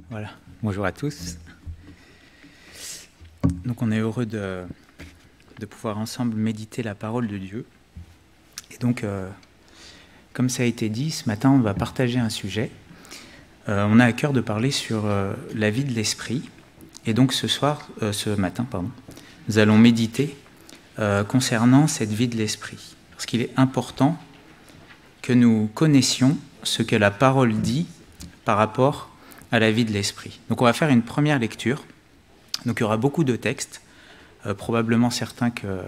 Voilà, bonjour à tous. Donc on est heureux de pouvoir ensemble méditer la parole de Dieu. Et donc, comme ça a été dit, ce matin on va partager un sujet. On a à cœur de parler sur la vie de l'esprit. Et donc ce matin, nous allons méditer concernant cette vie de l'esprit. Parce qu'il est important que nous connaissions ce que la parole dit par rapport à la vie de l'esprit. Donc on va faire une première lecture. Donc il y aura beaucoup de textes, probablement certains que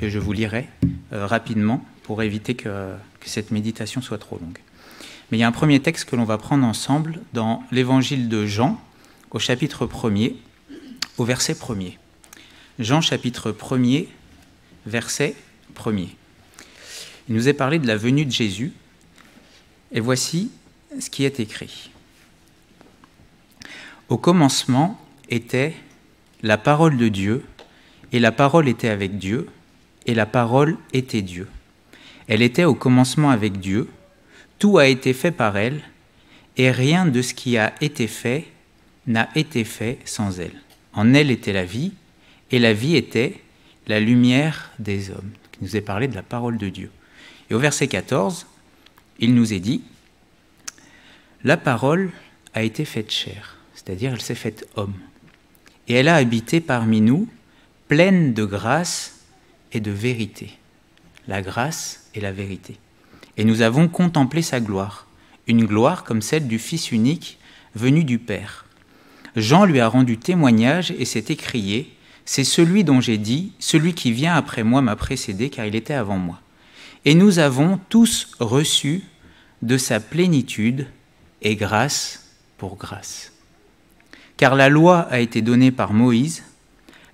je vous lirai rapidement pour éviter que cette méditation soit trop longue. Mais il y a un premier texte que l'on va prendre ensemble dans l'évangile de Jean, au chapitre 1er, au verset 1er. Jean chapitre 1er, verset 1er. Il nous est parlé de la venue de Jésus, et voici ce qui est écrit. Au commencement était la parole de Dieu, et la parole était avec Dieu, et la parole était Dieu. Elle était au commencement avec Dieu, tout a été fait par elle, et rien de ce qui a été fait n'a été fait sans elle. En elle était la vie, et la vie était la lumière des hommes. Il nous est parlé de la parole de Dieu. Et au verset 14, il nous est dit, la parole a été faite chair, c'est-à-dire elle s'est faite homme. Et elle a habité parmi nous, pleine de grâce et de vérité. La grâce et la vérité. Et nous avons contemplé sa gloire, une gloire comme celle du Fils unique venu du Père. Jean lui a rendu témoignage et s'est écrié, c'est celui dont j'ai dit, celui qui vient après moi m'a précédé car il était avant moi. Et nous avons tous reçu de sa plénitude et grâce pour grâce. Car la loi a été donnée par Moïse,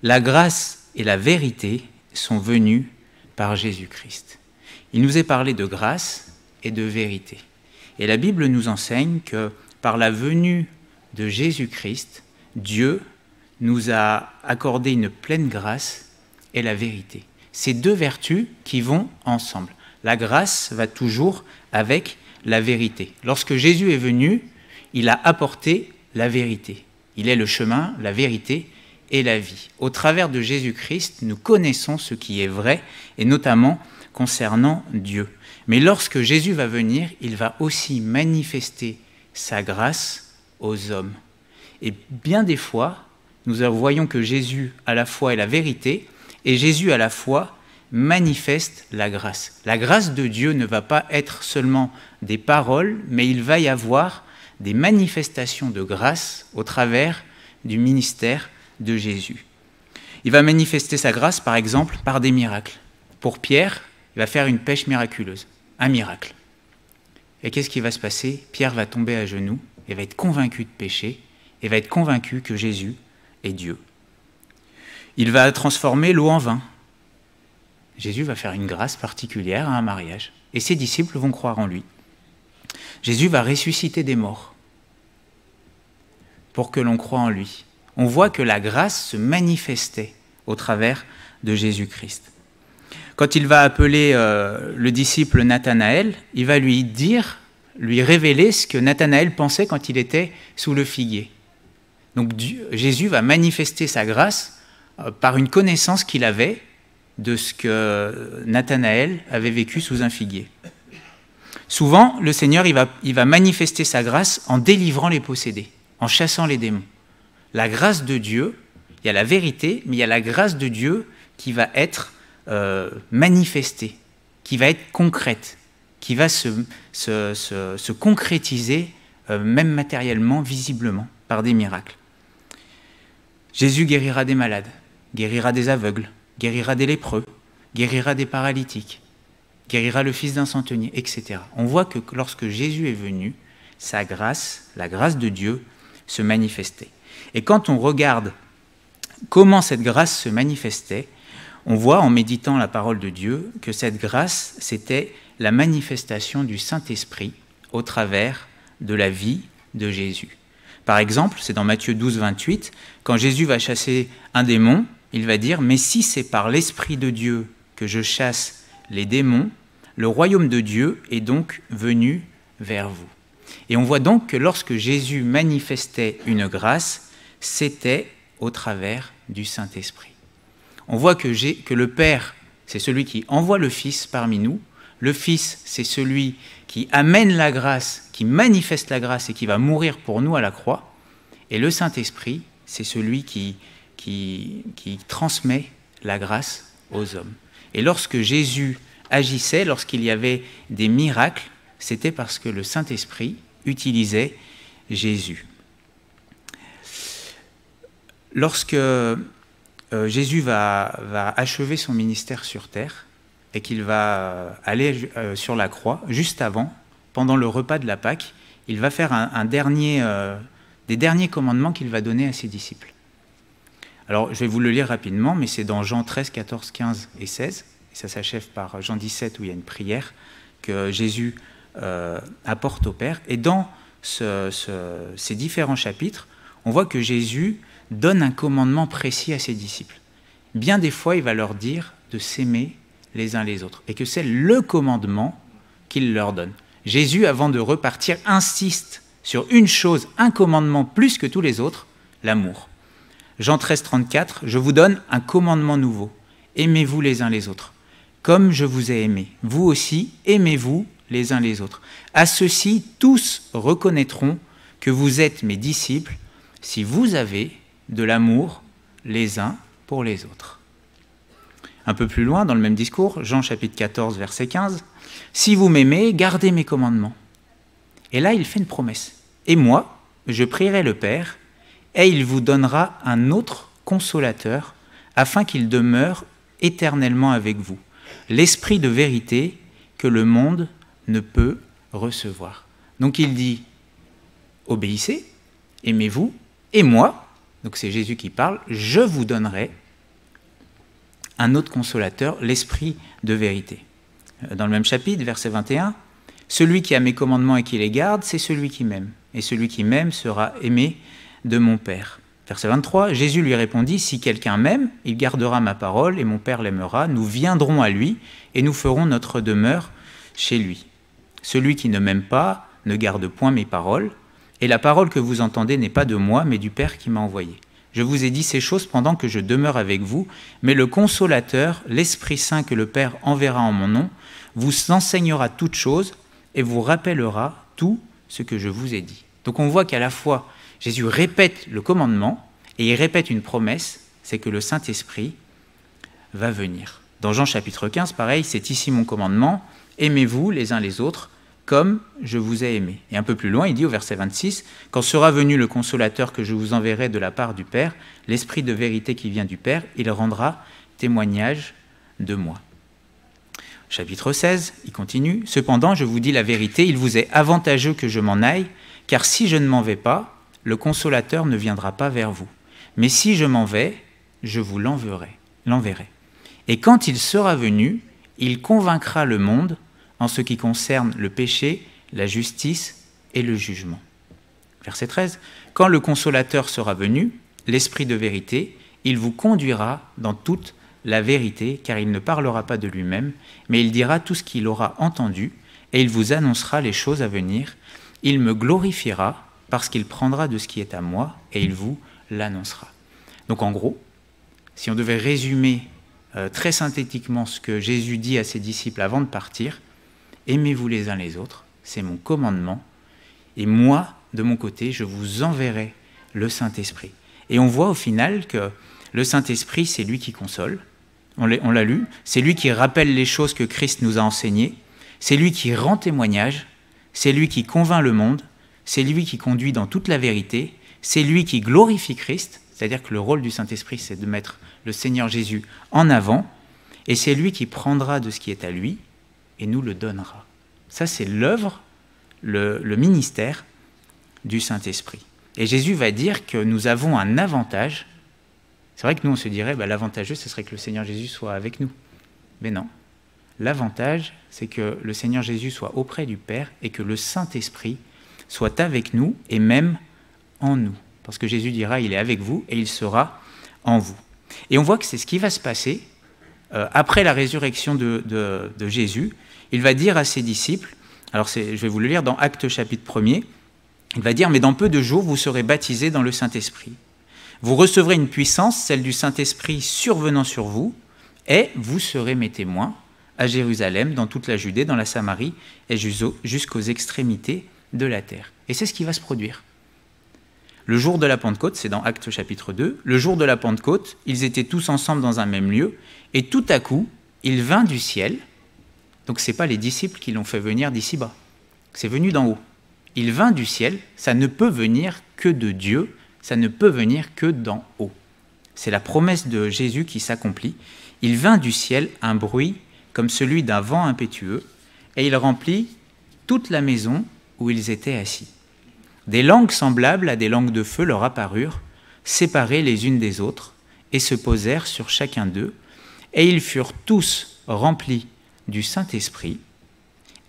la grâce et la vérité sont venues par Jésus-Christ. Il nous est parlé de grâce et de vérité. Et la Bible nous enseigne que par la venue de Jésus-Christ, Dieu nous a accordé une pleine grâce et la vérité. Ces deux vertus qui vont ensemble. La grâce va toujours avec la vérité. Lorsque Jésus est venu, il a apporté la vérité. Il est le chemin, la vérité et la vie. Au travers de Jésus-Christ, nous connaissons ce qui est vrai, et notamment concernant Dieu. Mais lorsque Jésus va venir, il va aussi manifester sa grâce aux hommes. Et bien des fois, nous voyons que Jésus à la fois est la vérité, et Jésus à la fois manifeste la grâce. La grâce de Dieu ne va pas être seulement des paroles, mais il va y avoir des manifestations de grâce au travers du ministère de Jésus. Il va manifester sa grâce, par exemple, par des miracles. Pour Pierre, il va faire une pêche miraculeuse, un miracle. Et qu'est-ce qui va se passer? Pierre va tomber à genoux, et va être convaincu de péché, et va être convaincu que Jésus est Dieu. Il va transformer l'eau en vin. Jésus va faire une grâce particulière à un mariage, et ses disciples vont croire en lui. Jésus va ressusciter des morts pour que l'on croie en lui. On voit que la grâce se manifestait au travers de Jésus-Christ. Quand il va appeler le disciple Nathanaël, il va lui révéler ce que Nathanaël pensait quand il était sous le figuier. Donc Jésus va manifester sa grâce par une connaissance qu'il avait de ce que Nathanaël avait vécu sous un figuier. Souvent, le Seigneur il va manifester sa grâce en délivrant les possédés, en chassant les démons. La grâce de Dieu, il y a la vérité, mais il y a la grâce de Dieu qui va être manifestée, qui va être concrète, qui va se concrétiser même matériellement, visiblement, par des miracles. Jésus guérira des malades, guérira des aveugles, guérira des lépreux, guérira des paralytiques, guérira le fils d'un centenier, etc. On voit que lorsque Jésus est venu, sa grâce, la grâce de Dieu, se manifestait. Et quand on regarde comment cette grâce se manifestait, on voit en méditant la parole de Dieu que cette grâce, c'était la manifestation du Saint-Esprit au travers de la vie de Jésus. Par exemple, c'est dans Matthieu 12, 28, quand Jésus va chasser un démon, il va dire « Mais si c'est par l'Esprit de Dieu que je chasse les démons, le royaume de Dieu est donc venu vers vous. » Et on voit donc que lorsque Jésus manifestait une grâce, c'était au travers du Saint-Esprit. On voit que le Père, c'est celui qui envoie le Fils parmi nous. Le Fils, c'est celui qui amène la grâce, qui manifeste la grâce et qui va mourir pour nous à la croix. Et le Saint-Esprit, c'est celui qui transmet la grâce aux hommes. Et lorsque Jésus agissait, lorsqu'il y avait des miracles, c'était parce que le Saint-Esprit utilisait Jésus. Lorsque Jésus va achever son ministère sur terre et qu'il va aller sur la croix, juste avant, pendant le repas de la Pâque, il va faire des derniers commandements qu'il va donner à ses disciples. Alors, je vais vous le lire rapidement, mais c'est dans Jean 13, 14, 15 et 16. Et ça s'achève par Jean 17, où il y a une prière que Jésus apporte au Père. Et dans ces différents chapitres, on voit que Jésus donne un commandement précis à ses disciples. Bien des fois, il va leur dire de s'aimer les uns les autres, et que c'est le commandement qu'il leur donne. Jésus, avant de repartir, insiste sur une chose, un commandement plus que tous les autres, l'amour. Jean 13, 34, « Je vous donne un commandement nouveau. Aimez-vous les uns les autres. Comme je vous ai aimé, vous aussi, aimez-vous les uns les autres. À ceux-ci, tous reconnaîtront que vous êtes mes disciples si vous avez de l'amour les uns pour les autres. » Un peu plus loin, dans le même discours, Jean chapitre 14, verset 15, « Si vous m'aimez, gardez mes commandements. » Et là, il fait une promesse. « Et moi, je prierai le Père, et il vous donnera un autre consolateur, afin qu'il demeure éternellement avec vous, l'esprit de vérité que le monde ne peut recevoir. » Donc il dit, obéissez, aimez-vous, et moi, donc c'est Jésus qui parle, je vous donnerai un autre consolateur, l'esprit de vérité. Dans le même chapitre, verset 21, « Celui qui a mes commandements et qui les garde, c'est celui qui m'aime. Et celui qui m'aime sera aimé de mon Père. » Verset 23, Jésus lui répondit, « Si quelqu'un m'aime, il gardera ma parole et mon Père l'aimera. Nous viendrons à lui et nous ferons notre demeure chez lui. Celui qui ne m'aime pas ne garde point mes paroles. Et la parole que vous entendez n'est pas de moi, mais du Père qui m'a envoyé. Je vous ai dit ces choses pendant que je demeure avec vous, mais le Consolateur, l'Esprit Saint que le Père enverra en mon nom, vous enseignera toutes choses et vous rappellera tout ce que je vous ai dit. » Donc on voit qu'à la fois, Jésus répète le commandement et il répète une promesse, c'est que le Saint-Esprit va venir. Dans Jean chapitre 15, pareil, « C'est ici mon commandement, aimez-vous les uns les autres, comme je vous ai aimé. » Et un peu plus loin, il dit au verset 26, « Quand sera venu le Consolateur que je vous enverrai de la part du Père, l'Esprit de vérité qui vient du Père, il rendra témoignage de moi. » Chapitre 16, il continue, « Cependant, je vous dis la vérité, il vous est avantageux que je m'en aille, car si je ne m'en vais pas, le Consolateur ne viendra pas vers vous. Mais si je m'en vais, je vous l'enverrai. Et quand il sera venu, il convaincra le monde en ce qui concerne le péché, la justice et le jugement. » Verset 13. « Quand le Consolateur sera venu, l'Esprit de vérité, il vous conduira dans toute la vérité, car il ne parlera pas de lui-même, mais il dira tout ce qu'il aura entendu, et il vous annoncera les choses à venir. Il me glorifiera, parce qu'il prendra de ce qui est à moi, et il vous l'annoncera. » Donc en gros, si on devait résumer très synthétiquement ce que Jésus dit à ses disciples avant de partir, aimez-vous les uns les autres, c'est mon commandement, et moi, de mon côté, je vous enverrai le Saint-Esprit. Et on voit au final que le Saint-Esprit, c'est lui qui console, on l'a lu, c'est lui qui rappelle les choses que Christ nous a enseignées, c'est lui qui rend témoignage, c'est lui qui convainc le monde, c'est lui qui conduit dans toute la vérité, c'est lui qui glorifie Christ, c'est-à-dire que le rôle du Saint-Esprit, c'est de mettre le Seigneur Jésus en avant, et c'est lui qui prendra de ce qui est à lui et nous le donnera. Ça, c'est l'œuvre, le ministère du Saint-Esprit. Et Jésus va dire que nous avons un avantage. C'est vrai que nous, on se dirait, l'avantageux, ce serait que le Seigneur Jésus soit avec nous. Mais non. L'avantage, c'est que le Seigneur Jésus soit auprès du Père et que le Saint-Esprit soit avec nous et même en nous. Parce que Jésus dira, il est avec vous et il sera en vous. Et on voit que c'est ce qui va se passer après la résurrection de Jésus. Il va dire à ses disciples, Alors je vais vous le lire dans Actes chapitre 1er. Il va dire « Mais dans peu de jours, vous serez baptisés dans le Saint-Esprit. Vous recevrez une puissance, celle du Saint-Esprit survenant sur vous, et vous serez mes témoins à Jérusalem, dans toute la Judée, dans la Samarie, et jusqu'aux extrémités de la terre. » Et c'est ce qui va se produire. Le jour de la Pentecôte, c'est dans Actes chapitre 2, le jour de la Pentecôte, ils étaient tous ensemble dans un même lieu, et tout à coup, il vint du ciel. Donc ce n'est pas les disciples qui l'ont fait venir d'ici-bas, c'est venu d'en haut. Il vint du ciel, ça ne peut venir que de Dieu, ça ne peut venir que d'en haut. C'est la promesse de Jésus qui s'accomplit. Il vint du ciel un bruit comme celui d'un vent impétueux, et il remplit toute la maison où ils étaient assis. Des langues semblables à des langues de feu leur apparurent, séparées les unes des autres, et se posèrent sur chacun d'eux, et ils furent tous remplis du Saint-Esprit,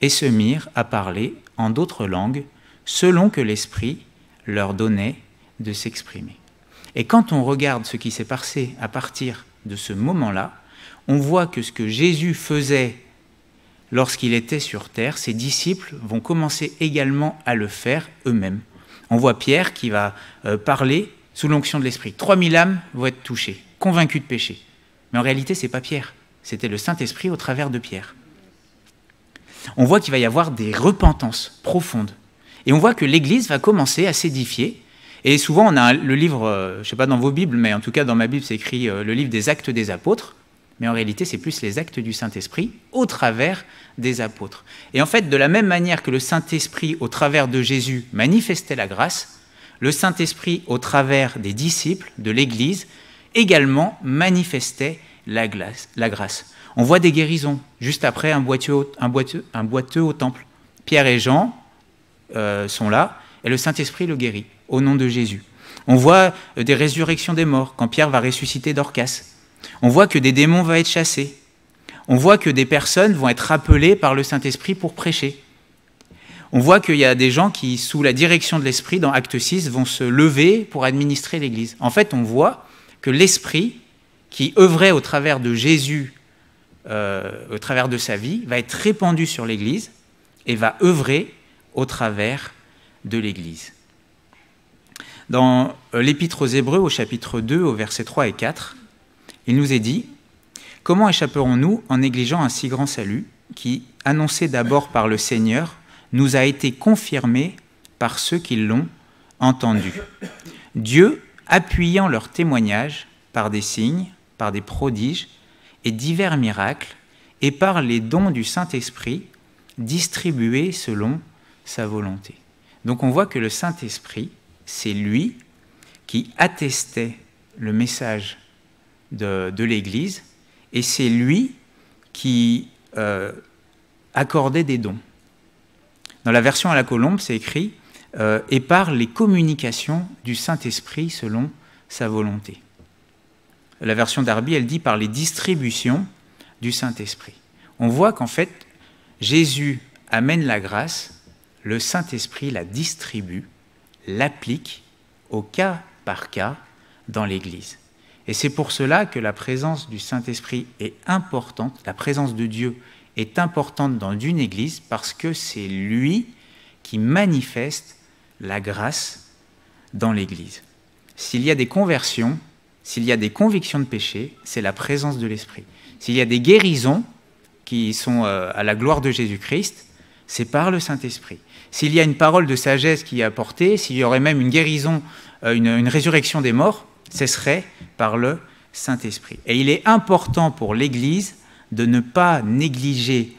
et se mirent à parler en d'autres langues, selon que l'Esprit leur donnait de s'exprimer. Et quand on regarde ce qui s'est passé à partir de ce moment-là, on voit que ce que Jésus faisait lorsqu'il était sur terre, ses disciples vont commencer également à le faire eux-mêmes. On voit Pierre qui va parler sous l'onction de l'Esprit. 3000 âmes vont être touchées, convaincues de péché. Mais en réalité, ce n'est pas Pierre, c'était le Saint-Esprit au travers de Pierre. On voit qu'il va y avoir des repentances profondes. Et on voit que l'Église va commencer à s'édifier. Et souvent, on a le livre, je ne sais pas dans vos Bibles, mais en tout cas dans ma Bible, c'est écrit le livre des Actes des Apôtres. Mais en réalité, c'est plus les actes du Saint-Esprit au travers des apôtres. Et en fait, de la même manière que le Saint-Esprit, au travers de Jésus, manifestait la grâce, le Saint-Esprit, au travers des disciples, de l'Église, également manifestait la grâce. On voit des guérisons, juste après un boiteux au temple. Pierre et Jean sont là, et le Saint-Esprit le guérit, au nom de Jésus. On voit des résurrections des morts, quand Pierre va ressusciter Dorcas. On voit que des démons vont être chassés. On voit que des personnes vont être appelées par le Saint-Esprit pour prêcher. On voit qu'il y a des gens qui, sous la direction de l'Esprit, dans Acte 6, vont se lever pour administrer l'Église. En fait, on voit que l'Esprit, qui œuvrait au travers de Jésus, au travers de sa vie, va être répandu sur l'Église et va œuvrer au travers de l'Église. Dans l'Épître aux Hébreux, au chapitre 2, au versets 3 et 4, il nous est dit « Comment échapperons-nous en négligeant un si grand salut qui, annoncé d'abord par le Seigneur, nous a été confirmé par ceux qui l'ont entendu. Dieu, appuyant leur témoignage par des signes, par des prodiges et divers miracles, et par les dons du Saint-Esprit, distribués selon sa volonté. » Donc on voit que le Saint-Esprit, c'est lui qui attestait le message de l'Église, et c'est lui qui accordait des dons. Dans la version à la colombe, c'est écrit « et par les communications du Saint-Esprit selon sa volonté ». La version d'Arby, elle dit « par les distributions du Saint-Esprit ». On voit qu'en fait, Jésus amène la grâce, le Saint-Esprit la distribue, l'applique au cas par cas dans l'Église. Et c'est pour cela que la présence du Saint-Esprit est importante, la présence de Dieu est importante dans une Église parce que c'est lui qui manifeste la grâce dans l'Église. S'il y a des conversions, s'il y a des convictions de péché, c'est la présence de l'Esprit. S'il y a des guérisons qui sont à la gloire de Jésus-Christ, c'est par le Saint-Esprit. S'il y a une parole de sagesse qui est apportée, s'il y aurait même une guérison, une résurrection des morts, ce serait par le Saint-Esprit. Et il est important pour l'Église de ne pas négliger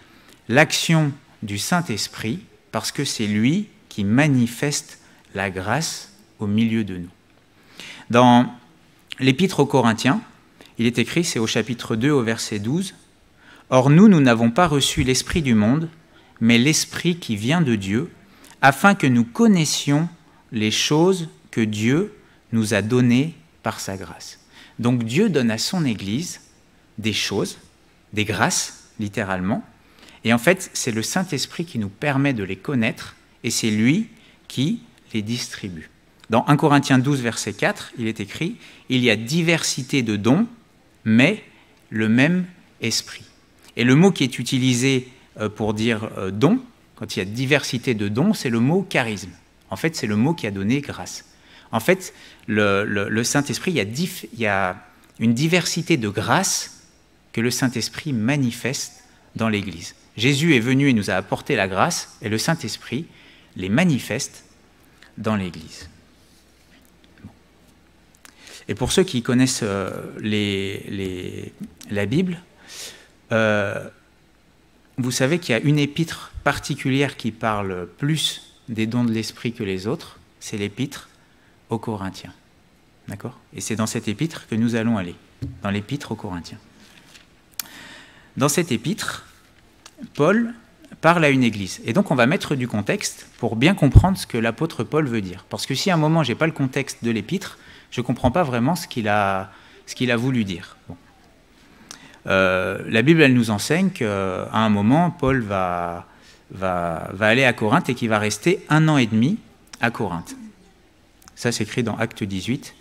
l'action du Saint-Esprit parce que c'est lui qui manifeste la grâce au milieu de nous. Dans l'Épître aux Corinthiens, il est écrit, c'est au chapitre 2, au verset 12, « Or nous n'avons pas reçu l'Esprit du monde, mais l'Esprit qui vient de Dieu, afin que nous connaissions les choses que Dieu nous a données par sa grâce. » Donc Dieu donne à son Église des choses, des grâces, littéralement, et en fait, c'est le Saint-Esprit qui nous permet de les connaître, et c'est lui qui les distribue. Dans 1 Corinthiens 12, verset 4, il est écrit « Il y a diversité de dons, mais le même esprit. » Et le mot qui est utilisé pour dire don, Quand il y a diversité de dons, c'est le mot charisme. En fait, c'est le mot qui a donné grâce. En fait, le Saint-Esprit, il y a une diversité de grâces que le Saint-Esprit manifeste dans l'Église. Jésus est venu et nous a apporté la grâce, et le Saint-Esprit les manifeste dans l'Église. Et pour ceux qui connaissent la Bible, vous savez qu'il y a une épître particulière qui parle plus des dons de l'Esprit que les autres, c'est l'épître aux Corinthiens. D'accord ? Et c'est dans cette épître que nous allons aller, dans l'épître aux Corinthiens. Dans cette épître, Paul parle à une église. Et donc on va mettre du contexte pour bien comprendre ce que l'apôtre Paul veut dire. Parce que si à un moment je n'ai pas le contexte de l'épître, je ne comprends pas vraiment ce qu'il a voulu dire. Bon. La Bible, elle nous enseigne qu'à un moment, Paul va aller à Corinthe et qu'il va rester 1 an et demi à Corinthe. Ça, c'est écrit dans Acte 18,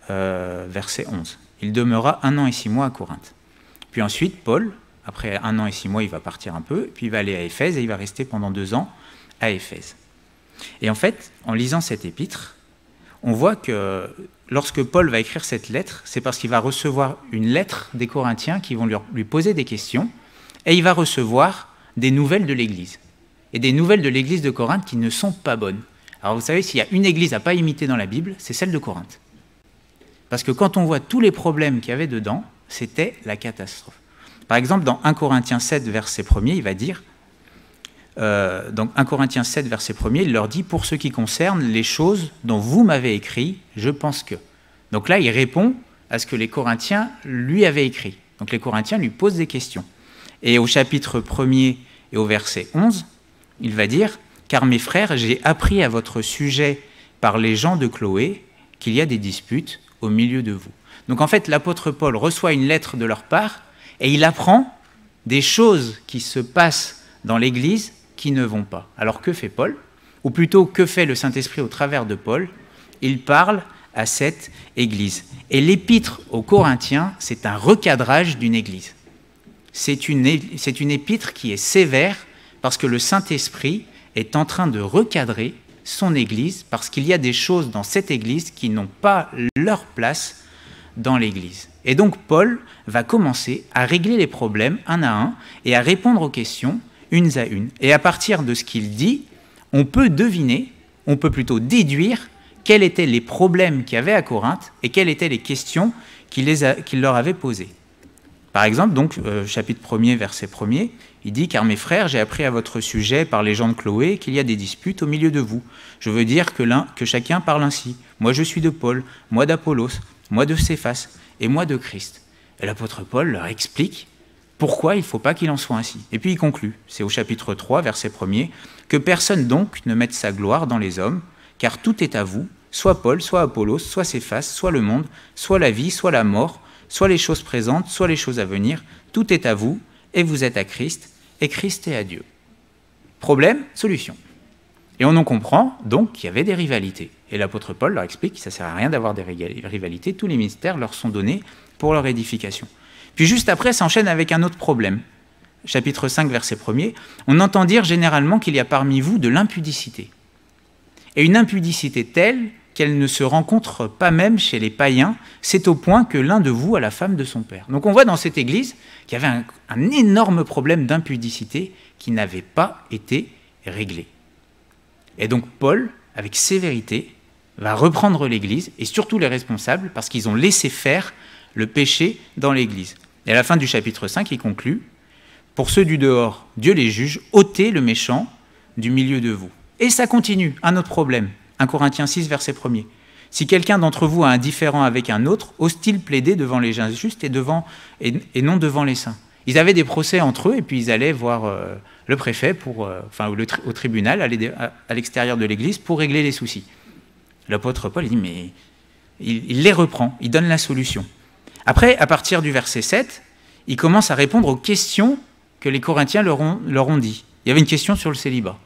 verset 11. Il demeura 1 an et 6 mois à Corinthe. Puis ensuite, Paul, après 1 an et 6 mois, il va partir un peu, puis il va aller à Éphèse et il va rester pendant 2 ans à Éphèse. Et en fait, en lisant cette épître, on voit que lorsque Paul va écrire cette lettre, c'est parce qu'il va recevoir une lettre des Corinthiens qui vont lui poser des questions, et il va recevoir des nouvelles de l'Église. Et des nouvelles de l'Église de Corinthe qui ne sont pas bonnes. Alors vous savez, s'il y a une Église à ne pas imiter dans la Bible, c'est celle de Corinthe. Parce que quand on voit tous les problèmes qu'il y avait dedans, c'était la catastrophe. Par exemple, dans 1 Corinthiens 7, verset 1er, il va dire, donc 1 Corinthiens 7, verset 1er, il leur dit « Pour ce qui concerne les choses dont vous m'avez écrit, je pense que... » Donc là, il répond à ce que les Corinthiens lui avaient écrit. Donc les Corinthiens lui posent des questions. Et au chapitre 1er et au verset 11, il va dire « Car mes frères, j'ai appris à votre sujet par les gens de Chloé qu'il y a des disputes au milieu de vous. » Donc en fait, l'apôtre Paul reçoit une lettre de leur part et il apprend des choses qui se passent dans l'Église qui ne vont pas. Alors que fait Paul ? Ou plutôt, que fait le Saint-Esprit au travers de Paul ? Il parle à cette Église. Et l'épître aux Corinthiens, c'est un recadrage d'une Église. C'est une épître qui est sévère parce que le Saint-Esprit est en train de recadrer son Église parce qu'il y a des choses dans cette Église qui n'ont pas leur place dans l'Église. Et donc Paul va commencer à régler les problèmes un à un et à répondre aux questions une à une. Et à partir de ce qu'il dit, on peut deviner, on peut plutôt déduire quels étaient les problèmes qu'il y avait à Corinthe et quelles étaient les questions qu'il leur avait posées. Par exemple, donc, chapitre 1er, verset 1er, il dit « Car mes frères, j'ai appris à votre sujet par les gens de Chloé qu'il y a des disputes au milieu de vous. Je veux dire que chacun parle ainsi. Moi je suis de Paul, moi d'Apollos, moi de Céphas, et moi de Christ. » Et l'apôtre Paul leur explique pourquoi il ne faut pas qu'il en soit ainsi. Et puis il conclut, c'est au chapitre 3, verset 1er, « Que personne donc ne mette sa gloire dans les hommes, car tout est à vous, soit Paul, soit Apollos, soit Céphas, soit le monde, soit la vie, soit la mort, soit les choses présentes, soit les choses à venir, tout est à vous, et vous êtes à Christ, et Christ est à Dieu. » Problème, solution. Et on en comprend donc qu'il y avait des rivalités. Et l'apôtre Paul leur explique que ça ne sert à rien d'avoir des rivalités, tous les ministères leur sont donnés pour leur édification. Puis juste après, ça enchaîne avec un autre problème. Chapitre 5, verset 1er, on entend dire généralement qu'il y a parmi vous de l'impudicité. Et une impudicité telle qu'elle ne se rencontre pas même chez les païens, c'est au point que l'un de vous a la femme de son père. Donc on voit dans cette église qu'il y avait un énorme problème d'impudicité qui n'avait pas été réglé. Et donc Paul, avec sévérité, va reprendre l'église, et surtout les responsables, parce qu'ils ont laissé faire le péché dans l'église. Et à la fin du chapitre 5, il conclut « Pour ceux du dehors, Dieu les juge, ôtez le méchant du milieu de vous. » Et ça continue, un autre problème. 1 Corinthiens 6, verset 1er. « Si quelqu'un d'entre vous a un différend avec un autre, ose-t-il plaider devant les injustes et non devant les saints ?» Ils avaient des procès entre eux, et puis ils allaient voir le préfet, au tribunal, aller à l'extérieur de l'église pour régler les soucis. L'apôtre Paul, il dit, mais il les reprend, il donne la solution. Après, à partir du verset 7, il commence à répondre aux questions que les Corinthiens leur ont dit. Il y avait une question sur le célibat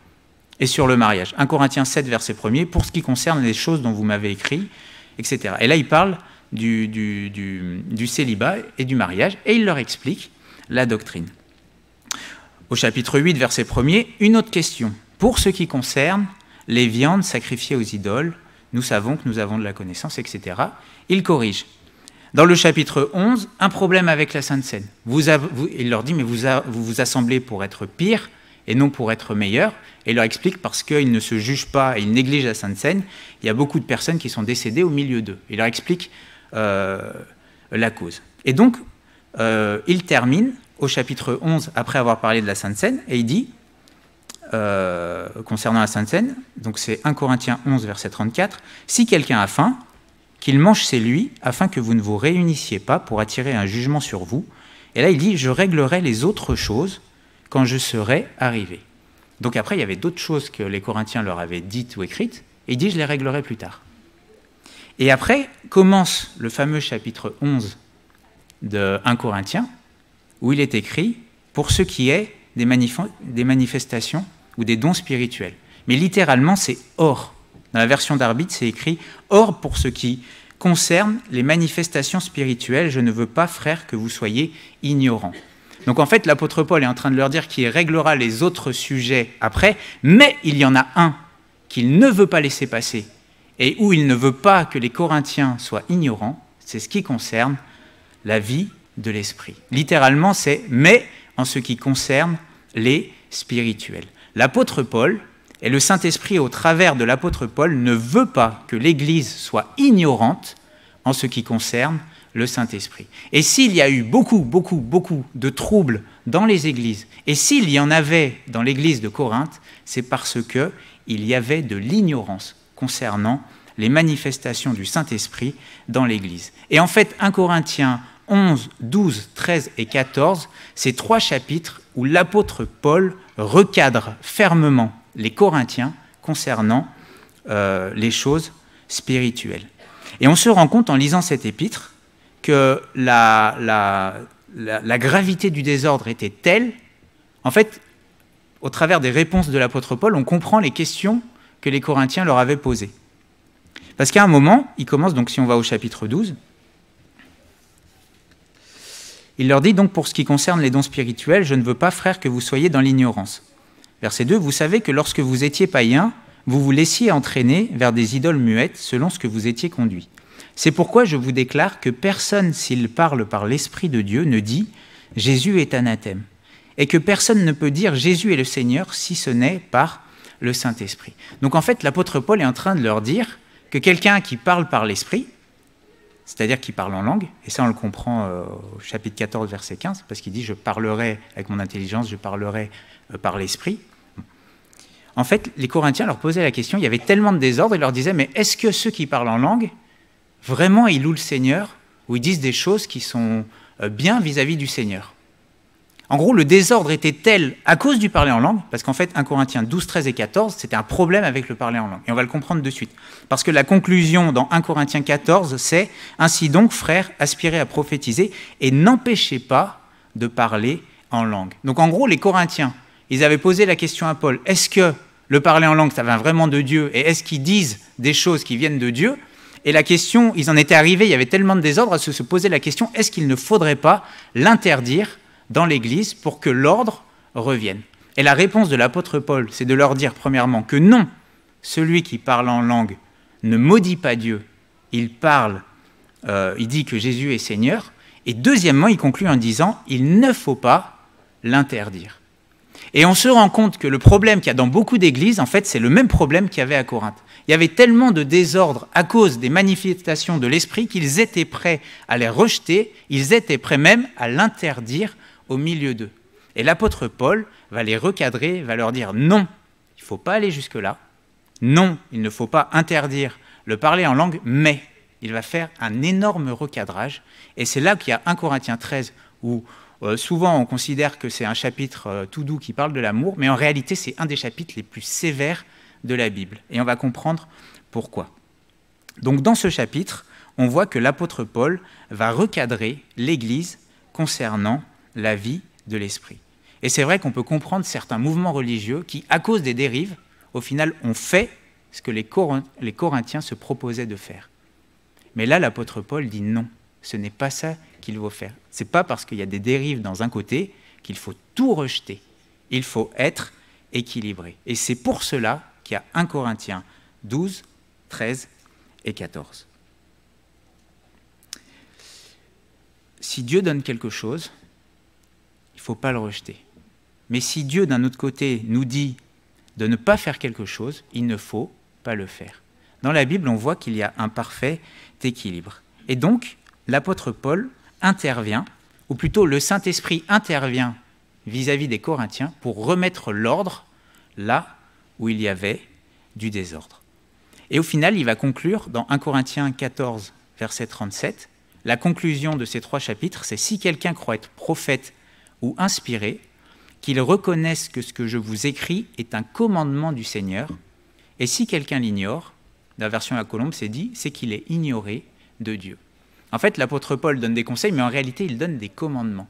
et sur le mariage. 1 Corinthiens 7, verset 1er, pour ce qui concerne les choses dont vous m'avez écrit, etc. Et là, il parle du célibat et du mariage, et il leur explique la doctrine. au chapitre 8, verset 1er, une autre question. Pour ce qui concerne les viandes sacrifiées aux idoles, nous savons que nous avons de la connaissance, etc. Il corrige. Dans le chapitre 11, un problème avec la Sainte Seine. Il leur dit, mais vous vous assemblez pour être pire et non pour être meilleur. Et il leur explique, parce qu'ils ne se jugent pas et ils négligent la Sainte Seine, il y a beaucoup de personnes qui sont décédées au milieu d'eux. Il leur explique la cause. Et donc, il termine au chapitre 11, après avoir parlé de la Sainte Seine, et il dit, concernant la Sainte Seine, donc c'est 1 Corinthiens 11, verset 34, « Si quelqu'un a faim, qu'il mange c'est lui, afin que vous ne vous réunissiez pas pour attirer un jugement sur vous. » Et là, il dit, « Je réglerai les autres choses quand je serai arrivé. » Donc après, il y avait d'autres choses que les Corinthiens leur avaient dites ou écrites, et il dit, « Je les réglerai plus tard. » Et après, commence le fameux chapitre 11 de 1 Corinthiens, où il est écrit, pour ce qui est des manifestations ou des dons spirituels. Mais littéralement, c'est « or ». Dans la version d'Arbitre, c'est écrit « Or, pour ce qui concerne les manifestations spirituelles, je ne veux pas, frères, que vous soyez ignorants. » Donc en fait, l'apôtre Paul est en train de leur dire qu'il réglera les autres sujets après, mais il y en a un qu'il ne veut pas laisser passer et où il ne veut pas que les Corinthiens soient ignorants, c'est ce qui concerne la vie de l'esprit. Littéralement, c'est « mais en ce qui concerne les spirituels ». L'apôtre Paul et le Saint-Esprit, au travers de l'apôtre Paul, ne veut pas que l'Église soit ignorante en ce qui concerne le Saint-Esprit. Et s'il y a eu beaucoup de troubles dans les églises, et s'il y en avait dans l'église de Corinthe, c'est parce qu'il y avait de l'ignorance concernant les manifestations du Saint-Esprit dans l'église. Et en fait, 1 Corinthiens 11, 12, 13 et 14, c'est 3 chapitres où l'apôtre Paul recadre fermement les Corinthiens concernant les choses spirituelles. Et on se rend compte en lisant cet épître que la gravité du désordre était telle, en fait, au travers des réponses de l'apôtre Paul, on comprend les questions que les Corinthiens leur avaient posées. Parce qu'à un moment, il commence, donc si on va au chapitre 12, il leur dit donc, pour ce qui concerne les dons spirituels, je ne veux pas, frères, que vous soyez dans l'ignorance. Verset 2, vous savez que lorsque vous étiez païens, vous vous laissiez entraîner vers des idoles muettes selon ce que vous étiez conduits. C'est pourquoi je vous déclare que personne, s'il parle par l'Esprit de Dieu, ne dit « Jésus est anathème » et que personne ne peut dire « Jésus est le Seigneur » si ce n'est par le Saint-Esprit. Donc en fait, l'apôtre Paul est en train de leur dire que quelqu'un qui parle par l'Esprit, c'est-à-dire qui parle en langue, et ça on le comprend au chapitre 14, verset 15, parce qu'il dit « Je parlerai avec mon intelligence, je parlerai par l'Esprit ». En fait, les Corinthiens leur posaient la question, il y avait tellement de désordre, ils leur disaient « Mais est-ce que ceux qui parlent en langue, vraiment ils louent le Seigneur, ou ils disent des choses qui sont bien vis-à-vis du Seigneur ?» En gros, le désordre était tel à cause du parler en langue, parce qu'en fait, 1 Corinthiens 12, 13 et 14, c'était un problème avec le parler en langue. Et on va le comprendre de suite. Parce que la conclusion dans 1 Corinthiens 14, c'est « Ainsi donc, frères, aspirez à prophétiser et n'empêchez pas de parler en langue. » Donc en gros, les Corinthiens, ils avaient posé la question à Paul, est-ce que le parler en langue, ça vient vraiment de Dieu, et est-ce qu'ils disent des choses qui viennent de Dieu? Et la question, ils en étaient arrivés, il y avait tellement de désordre à se poser la question, est-ce qu'il ne faudrait pas l'interdire dans l'Église pour que l'ordre revienne? Et la réponse de l'apôtre Paul, c'est de leur dire premièrement que non, celui qui parle en langue ne maudit pas Dieu, il dit que Jésus est Seigneur, et deuxièmement, il conclut en disant, il ne faut pas l'interdire. Et on se rend compte que le problème qu'il y a dans beaucoup d'églises, en fait, c'est le même problème qu'il y avait à Corinthe. Il y avait tellement de désordre à cause des manifestations de l'esprit qu'ils étaient prêts à les rejeter, ils étaient prêts même à l'interdire au milieu d'eux. Et l'apôtre Paul va les recadrer, va leur dire non, il ne faut pas aller jusque-là, non, il ne faut pas interdire le parler en langue, mais il va faire un énorme recadrage. Et c'est là qu'il y a 1 Corinthiens 13 où souvent on considère que c'est un chapitre tout doux qui parle de l'amour, mais en réalité c'est un des chapitres les plus sévères de la Bible. Et on va comprendre pourquoi. Donc dans ce chapitre, on voit que l'apôtre Paul va recadrer l'Église concernant la vie de l'esprit. Et c'est vrai qu'on peut comprendre certains mouvements religieux qui, à cause des dérives, au final ont fait ce que les Corinthiens se proposaient de faire. Mais là, l'apôtre Paul dit non, ce n'est pas ça qu'il faut faire. Ce n'est pas parce qu'il y a des dérives dans un côté qu'il faut tout rejeter. Il faut être équilibré. Et c'est pour cela qu'il y a 1 Corinthiens 12, 13 et 14. Si Dieu donne quelque chose, il ne faut pas le rejeter. Mais si Dieu, d'un autre côté, nous dit de ne pas faire quelque chose, il ne faut pas le faire. Dans la Bible, on voit qu'il y a un parfait équilibre. Et donc, l'apôtre Paul intervient, ou plutôt le Saint-Esprit intervient vis-à-vis des Corinthiens pour remettre l'ordre là où il y avait du désordre. Et au final, il va conclure dans 1 Corinthiens 14, verset 37, la conclusion de ces 3 chapitres, c'est « Si quelqu'un croit être prophète ou inspiré, qu'il reconnaisse que ce que je vous écris est un commandement du Seigneur, et si quelqu'un l'ignore, dans la version à la Colombe, c'est dit, c'est qu'il est ignoré de Dieu. » En fait, l'apôtre Paul donne des conseils, mais en réalité, il donne des commandements.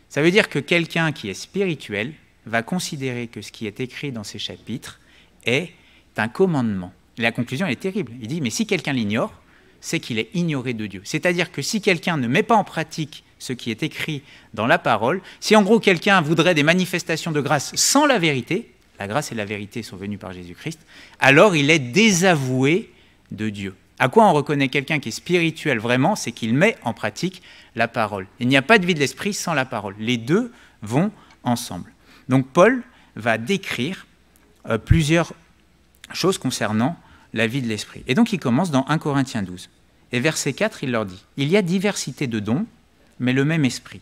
Ça veut dire que quelqu'un qui est spirituel va considérer que ce qui est écrit dans ces chapitres est un commandement. Et la conclusion, elle est terrible. Il dit, mais si quelqu'un l'ignore, c'est qu'il est ignoré de Dieu. C'est-à-dire que si quelqu'un ne met pas en pratique ce qui est écrit dans la parole, si en gros quelqu'un voudrait des manifestations de grâce sans la vérité, la grâce et la vérité sont venues par Jésus-Christ, alors il est désavoué de Dieu. À quoi on reconnaît quelqu'un qui est spirituel vraiment? C'est qu'il met en pratique la parole. Il n'y a pas de vie de l'esprit sans la parole. Les deux vont ensemble. Donc Paul va décrire plusieurs choses concernant la vie de l'esprit. Et donc il commence dans 1 Corinthiens 12. Et verset 4, il leur dit, « Il y a diversité de dons, mais le même esprit.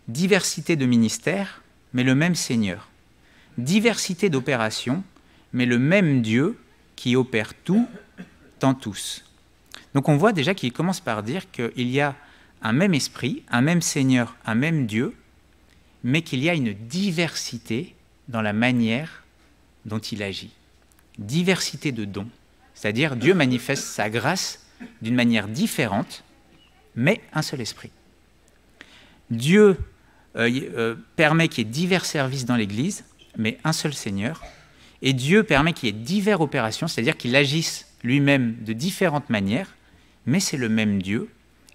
Diversité de ministères, mais le même Seigneur. Diversité d'opérations, mais le même Dieu qui opère tout en tous. » Donc on voit déjà qu'il commence par dire qu'il y a un même esprit, un même Seigneur, un même Dieu, mais qu'il y a une diversité dans la manière dont il agit. Diversité de dons, c'est-à-dire Dieu manifeste sa grâce d'une manière différente, mais un seul esprit. Dieu permet qu'il y ait divers services dans l'Église, mais un seul Seigneur. Et Dieu permet qu'il y ait diverses opérations, c'est-à-dire qu'il agisse lui-même de différentes manières, mais c'est le même Dieu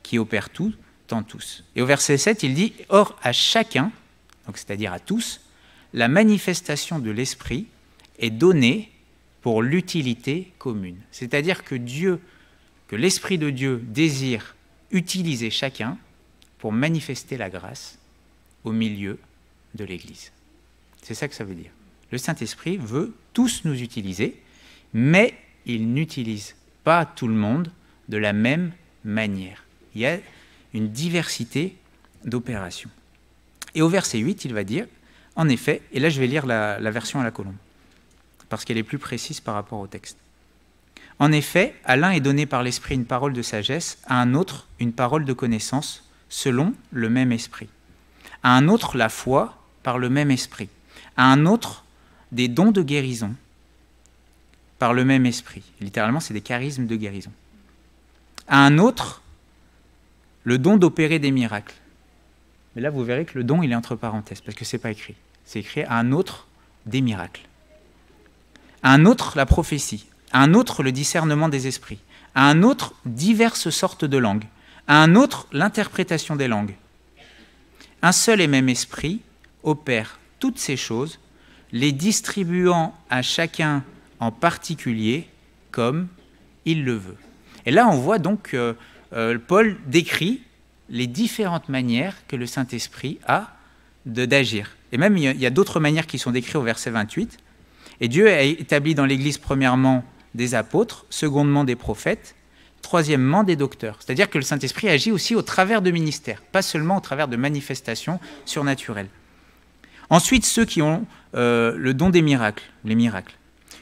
qui opère tout en tous. Et au verset 7, il dit « Or, à chacun, donc c'est-à-dire à tous, la manifestation de l'Esprit est donnée pour l'utilité commune. » C'est-à-dire que l'Esprit de Dieu désire utiliser chacun pour manifester la grâce au milieu de l'Église. C'est ça que ça veut dire. Le Saint-Esprit veut tous nous utiliser, mais il n'utilise pas tout le monde de la même manière. Il y a une diversité d'opérations. Et au verset 8, il va dire, en effet, et là je vais lire la version à la Colombe, parce qu'elle est plus précise par rapport au texte. En effet, à l'un est donné par l'Esprit une parole de sagesse, à un autre une parole de connaissance, selon le même Esprit. À un autre la foi, par le même Esprit. À un autre des dons de guérison, par le même Esprit. Littéralement, c'est des charismes de guérison. À un autre, le don d'opérer des miracles. Mais là, vous verrez que le don, il est entre parenthèses, parce que ce n'est pas écrit. C'est écrit à un autre, des miracles. À un autre, la prophétie. À un autre, le discernement des esprits. À un autre, diverses sortes de langues. À un autre, l'interprétation des langues. Un seul et même esprit opère toutes ces choses, les distribuant à chacun en particulier comme il le veut. Et là, on voit donc que Paul décrit les différentes manières que le Saint-Esprit a d'agir. Et même, il y a d'autres manières qui sont décrites au verset 28. Et Dieu a établi dans l'Église, premièrement, des apôtres, secondement, des prophètes, troisièmement, des docteurs. C'est-à-dire que le Saint-Esprit agit aussi au travers de ministères, pas seulement au travers de manifestations surnaturelles. Ensuite, ceux qui ont le don des miracles, les miracles.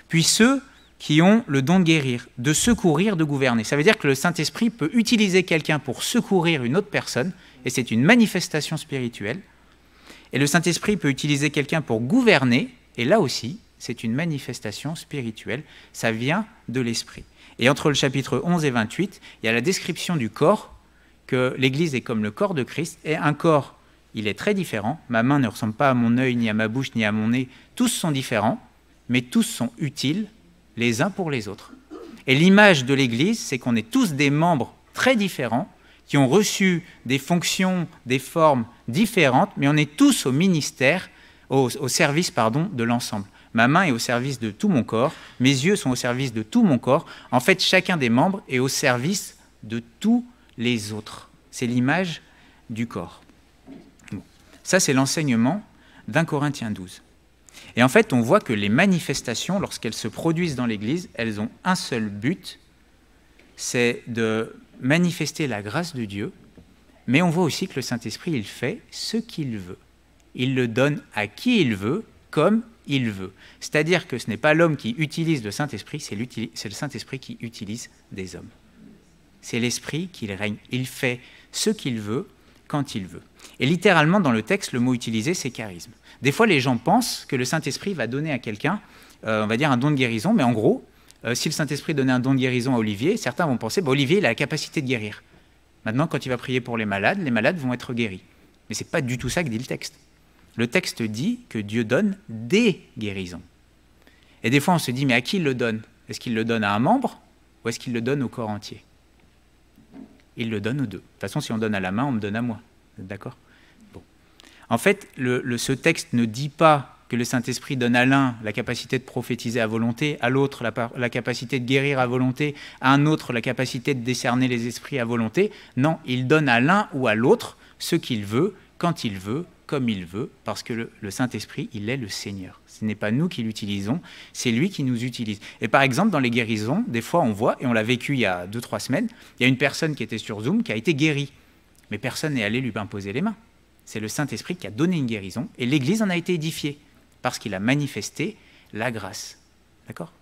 Puis ceux qui ont le don de guérir, de secourir, de gouverner. Ça veut dire que le Saint-Esprit peut utiliser quelqu'un pour secourir une autre personne, et c'est une manifestation spirituelle. Et le Saint-Esprit peut utiliser quelqu'un pour gouverner, et là aussi, c'est une manifestation spirituelle. Ça vient de l'Esprit. Et entre le chapitre 11 et 28, il y a la description du corps, que l'Église est comme le corps de Christ, et un corps, il est très différent. Ma main ne ressemble pas à mon œil, ni à ma bouche, ni à mon nez. Tous sont différents, mais tous sont utiles les uns pour les autres. Et l'image de l'Église, c'est qu'on est tous des membres très différents, qui ont reçu des fonctions, des formes différentes, mais on est tous au ministère, au service de l'ensemble. Ma main est au service de tout mon corps, mes yeux sont au service de tout mon corps. En fait, chacun des membres est au service de tous les autres. C'est l'image du corps. Bon. Ça, c'est l'enseignement d'1 Corinthiens 12. Et en fait, on voit que les manifestations, lorsqu'elles se produisent dans l'Église, elles ont un seul but, c'est de manifester la grâce de Dieu, mais on voit aussi que le Saint-Esprit, il fait ce qu'il veut. Il le donne à qui il veut, comme il veut. C'est-à-dire que ce n'est pas l'homme qui utilise le Saint-Esprit, c'est le Saint-Esprit qui utilise des hommes. C'est l'Esprit qui règne. Il fait ce qu'il veut, quand il veut. Et littéralement, dans le texte, le mot utilisé, c'est charisme. Des fois, les gens pensent que le Saint-Esprit va donner à quelqu'un, on va dire, un don de guérison, mais en gros, si le Saint-Esprit donnait un don de guérison à Olivier, certains vont penser, Olivier, il a la capacité de guérir. Maintenant, quand il va prier pour les malades vont être guéris. Mais ce n'est pas du tout ça que dit le texte. Le texte dit que Dieu donne des guérisons. Et des fois, on se dit, mais à qui il le donne? Est-ce qu'il le donne à un membre ou est-ce qu'il le donne au corps entier? Il le donne aux deux. De toute façon, si on donne à la main, on me donne à moi. Vous êtes d'accord? Bon. En fait, ce texte ne dit pas que le Saint-Esprit donne à l'un la capacité de prophétiser à volonté, à l'autre la capacité de guérir à volonté, à un autre la capacité de décerner les esprits à volonté. Non, il donne à l'un ou à l'autre ce qu'il veut, quand il veut, comme il veut, parce que le Saint-Esprit, il est le Seigneur. Ce n'est pas nous qui l'utilisons, c'est lui qui nous utilise. Et par exemple, dans les guérisons, des fois on voit, et on l'a vécu il y a 2-3 semaines, il y a une personne qui était sur Zoom qui a été guérie, mais personne n'est allé lui imposer les mains. C'est le Saint-Esprit qui a donné une guérison, et l'Église en a été édifiée, parce qu'il a manifesté la grâce. D'accord?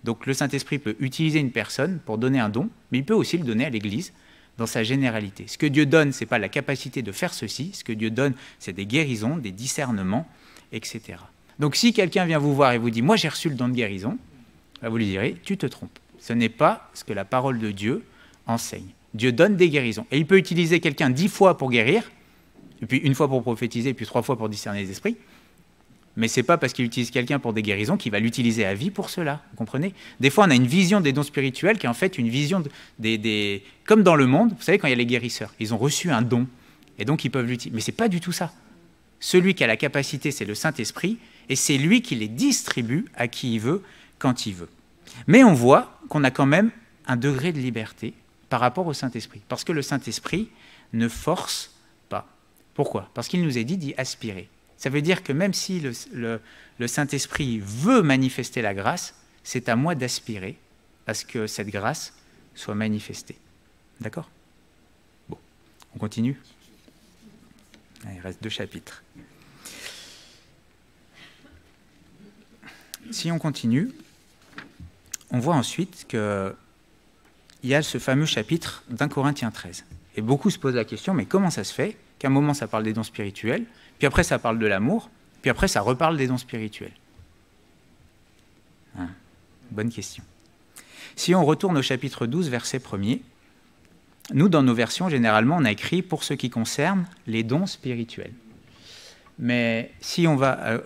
Donc le Saint-Esprit peut utiliser une personne pour donner un don, mais il peut aussi le donner à l'Église, dans sa généralité. Ce que Dieu donne, ce n'est pas la capacité de faire ceci, ce que Dieu donne, c'est des guérisons, des discernements, etc. Donc si quelqu'un vient vous voir et vous dit « moi j'ai reçu le don de guérison », vous lui direz « tu te trompes ». Ce n'est pas ce que la parole de Dieu enseigne. Dieu donne des guérisons. Et il peut utiliser quelqu'un 10 fois pour guérir, et puis 1 fois pour prophétiser, et puis 3 fois pour discerner les esprits. Mais ce n'est pas parce qu'il utilise quelqu'un pour des guérisons qu'il va l'utiliser à vie pour cela. Vous comprenez? Des fois, on a une vision des dons spirituels qui est en fait une vision comme dans le monde, vous savez, quand il y a les guérisseurs, ils ont reçu un don, et donc ils peuvent l'utiliser. Mais ce n'est pas du tout ça. Celui qui a la capacité, c'est le Saint-Esprit, et c'est lui qui les distribue à qui il veut, quand il veut. Mais on voit qu'on a quand même un degré de liberté par rapport au Saint-Esprit, parce que le Saint-Esprit ne force pas. Pourquoi? Parce qu'il nous est dit d'y aspirer. Ça veut dire que même si le Saint-Esprit veut manifester la grâce, c'est à moi d'aspirer à ce que cette grâce soit manifestée. D'accord? Bon, on continue. Il reste 2 chapitres. Si on continue, on voit ensuite qu'il y a ce fameux chapitre d'1 Corinthiens 13. Et beaucoup se posent la question, mais comment ça se fait qu'à un moment ça parle des dons spirituels, puis après ça parle de l'amour, puis après ça reparle des dons spirituels? Bonne question. Si on retourne au chapitre 12, verset 1er, nous, dans nos versions, généralement, on a écrit « pour ce qui concerne les dons spirituels ». Mais si on va...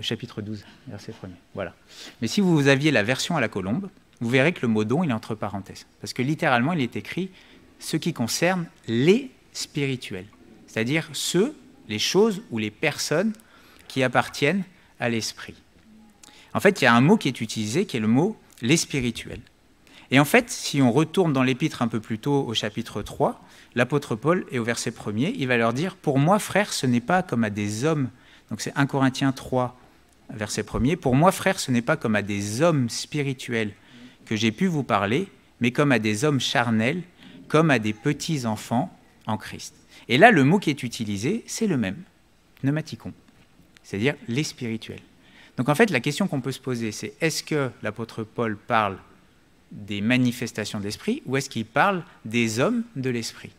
chapitre 12, verset 1er, voilà. Mais si vous aviez la version à la colombe, vous verrez que le mot « don », il est entre parenthèses. Parce que littéralement, il est écrit « ce qui concerne les spirituels ». C'est-à-dire ceux, les choses ou les personnes qui appartiennent à l'esprit. En fait, il y a un mot qui est utilisé, qui est le mot « les spirituels ». Et en fait, si on retourne dans l'épître un peu plus tôt au chapitre 3, l'apôtre Paul, et au verset 1er, il va leur dire « Pour moi, frères, ce n'est pas comme à des hommes ». Donc c'est 1 Corinthiens 3, verset 1er. « Pour moi, frères, ce n'est pas comme à des hommes spirituels que j'ai pu vous parler, mais comme à des hommes charnels, comme à des petits enfants en Christ. » Et là, le mot qui est utilisé, c'est le même, pneumatikon, c'est-à-dire les spirituels. Donc en fait, la question qu'on peut se poser, c'est est-ce que l'apôtre Paul parle des manifestations d'esprit ou est-ce qu'il parle des hommes de l'esprit?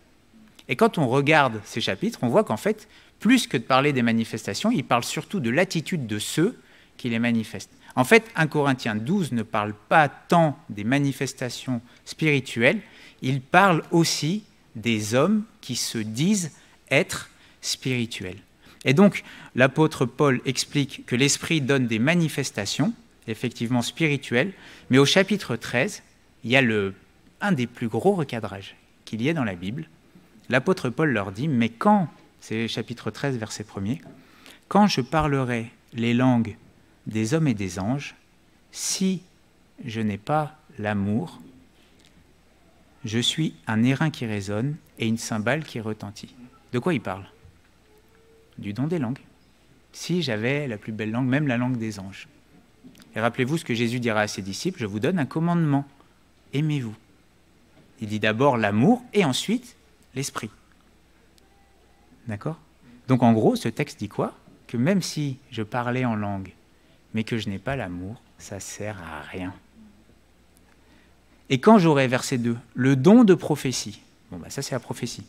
Et quand on regarde ces chapitres, on voit qu'en fait, plus que de parler des manifestations, il parle surtout de l'attitude de ceux qui les manifestent. En fait, 1 Corinthiens 12 ne parle pas tant des manifestations spirituelles, il parle aussi des hommes qui se disent être spirituels. Et donc, l'apôtre Paul explique que l'Esprit donne des manifestations, effectivement spirituelles, mais au chapitre 13, il y a un des plus gros recadrages qu'il y ait dans la Bible. L'apôtre Paul leur dit, mais quand, c'est chapitre 13, verset 1er, quand je parlerai les langues des hommes et des anges, si je n'ai pas l'amour, je suis un airain qui résonne et une cymbale qui retentit. De quoi il parle? Du don des langues. Si j'avais la plus belle langue, même la langue des anges. Et rappelez-vous ce que Jésus dira à ses disciples, je vous donne un commandement, aimez-vous. Il dit d'abord l'amour et ensuite l'esprit. D'accord? Donc en gros, ce texte dit quoi? Que même si je parlais en langue, mais que je n'ai pas l'amour, ça ne sert à rien. Et quand j'aurai, verset 2, le don de prophétie, ça c'est la prophétie.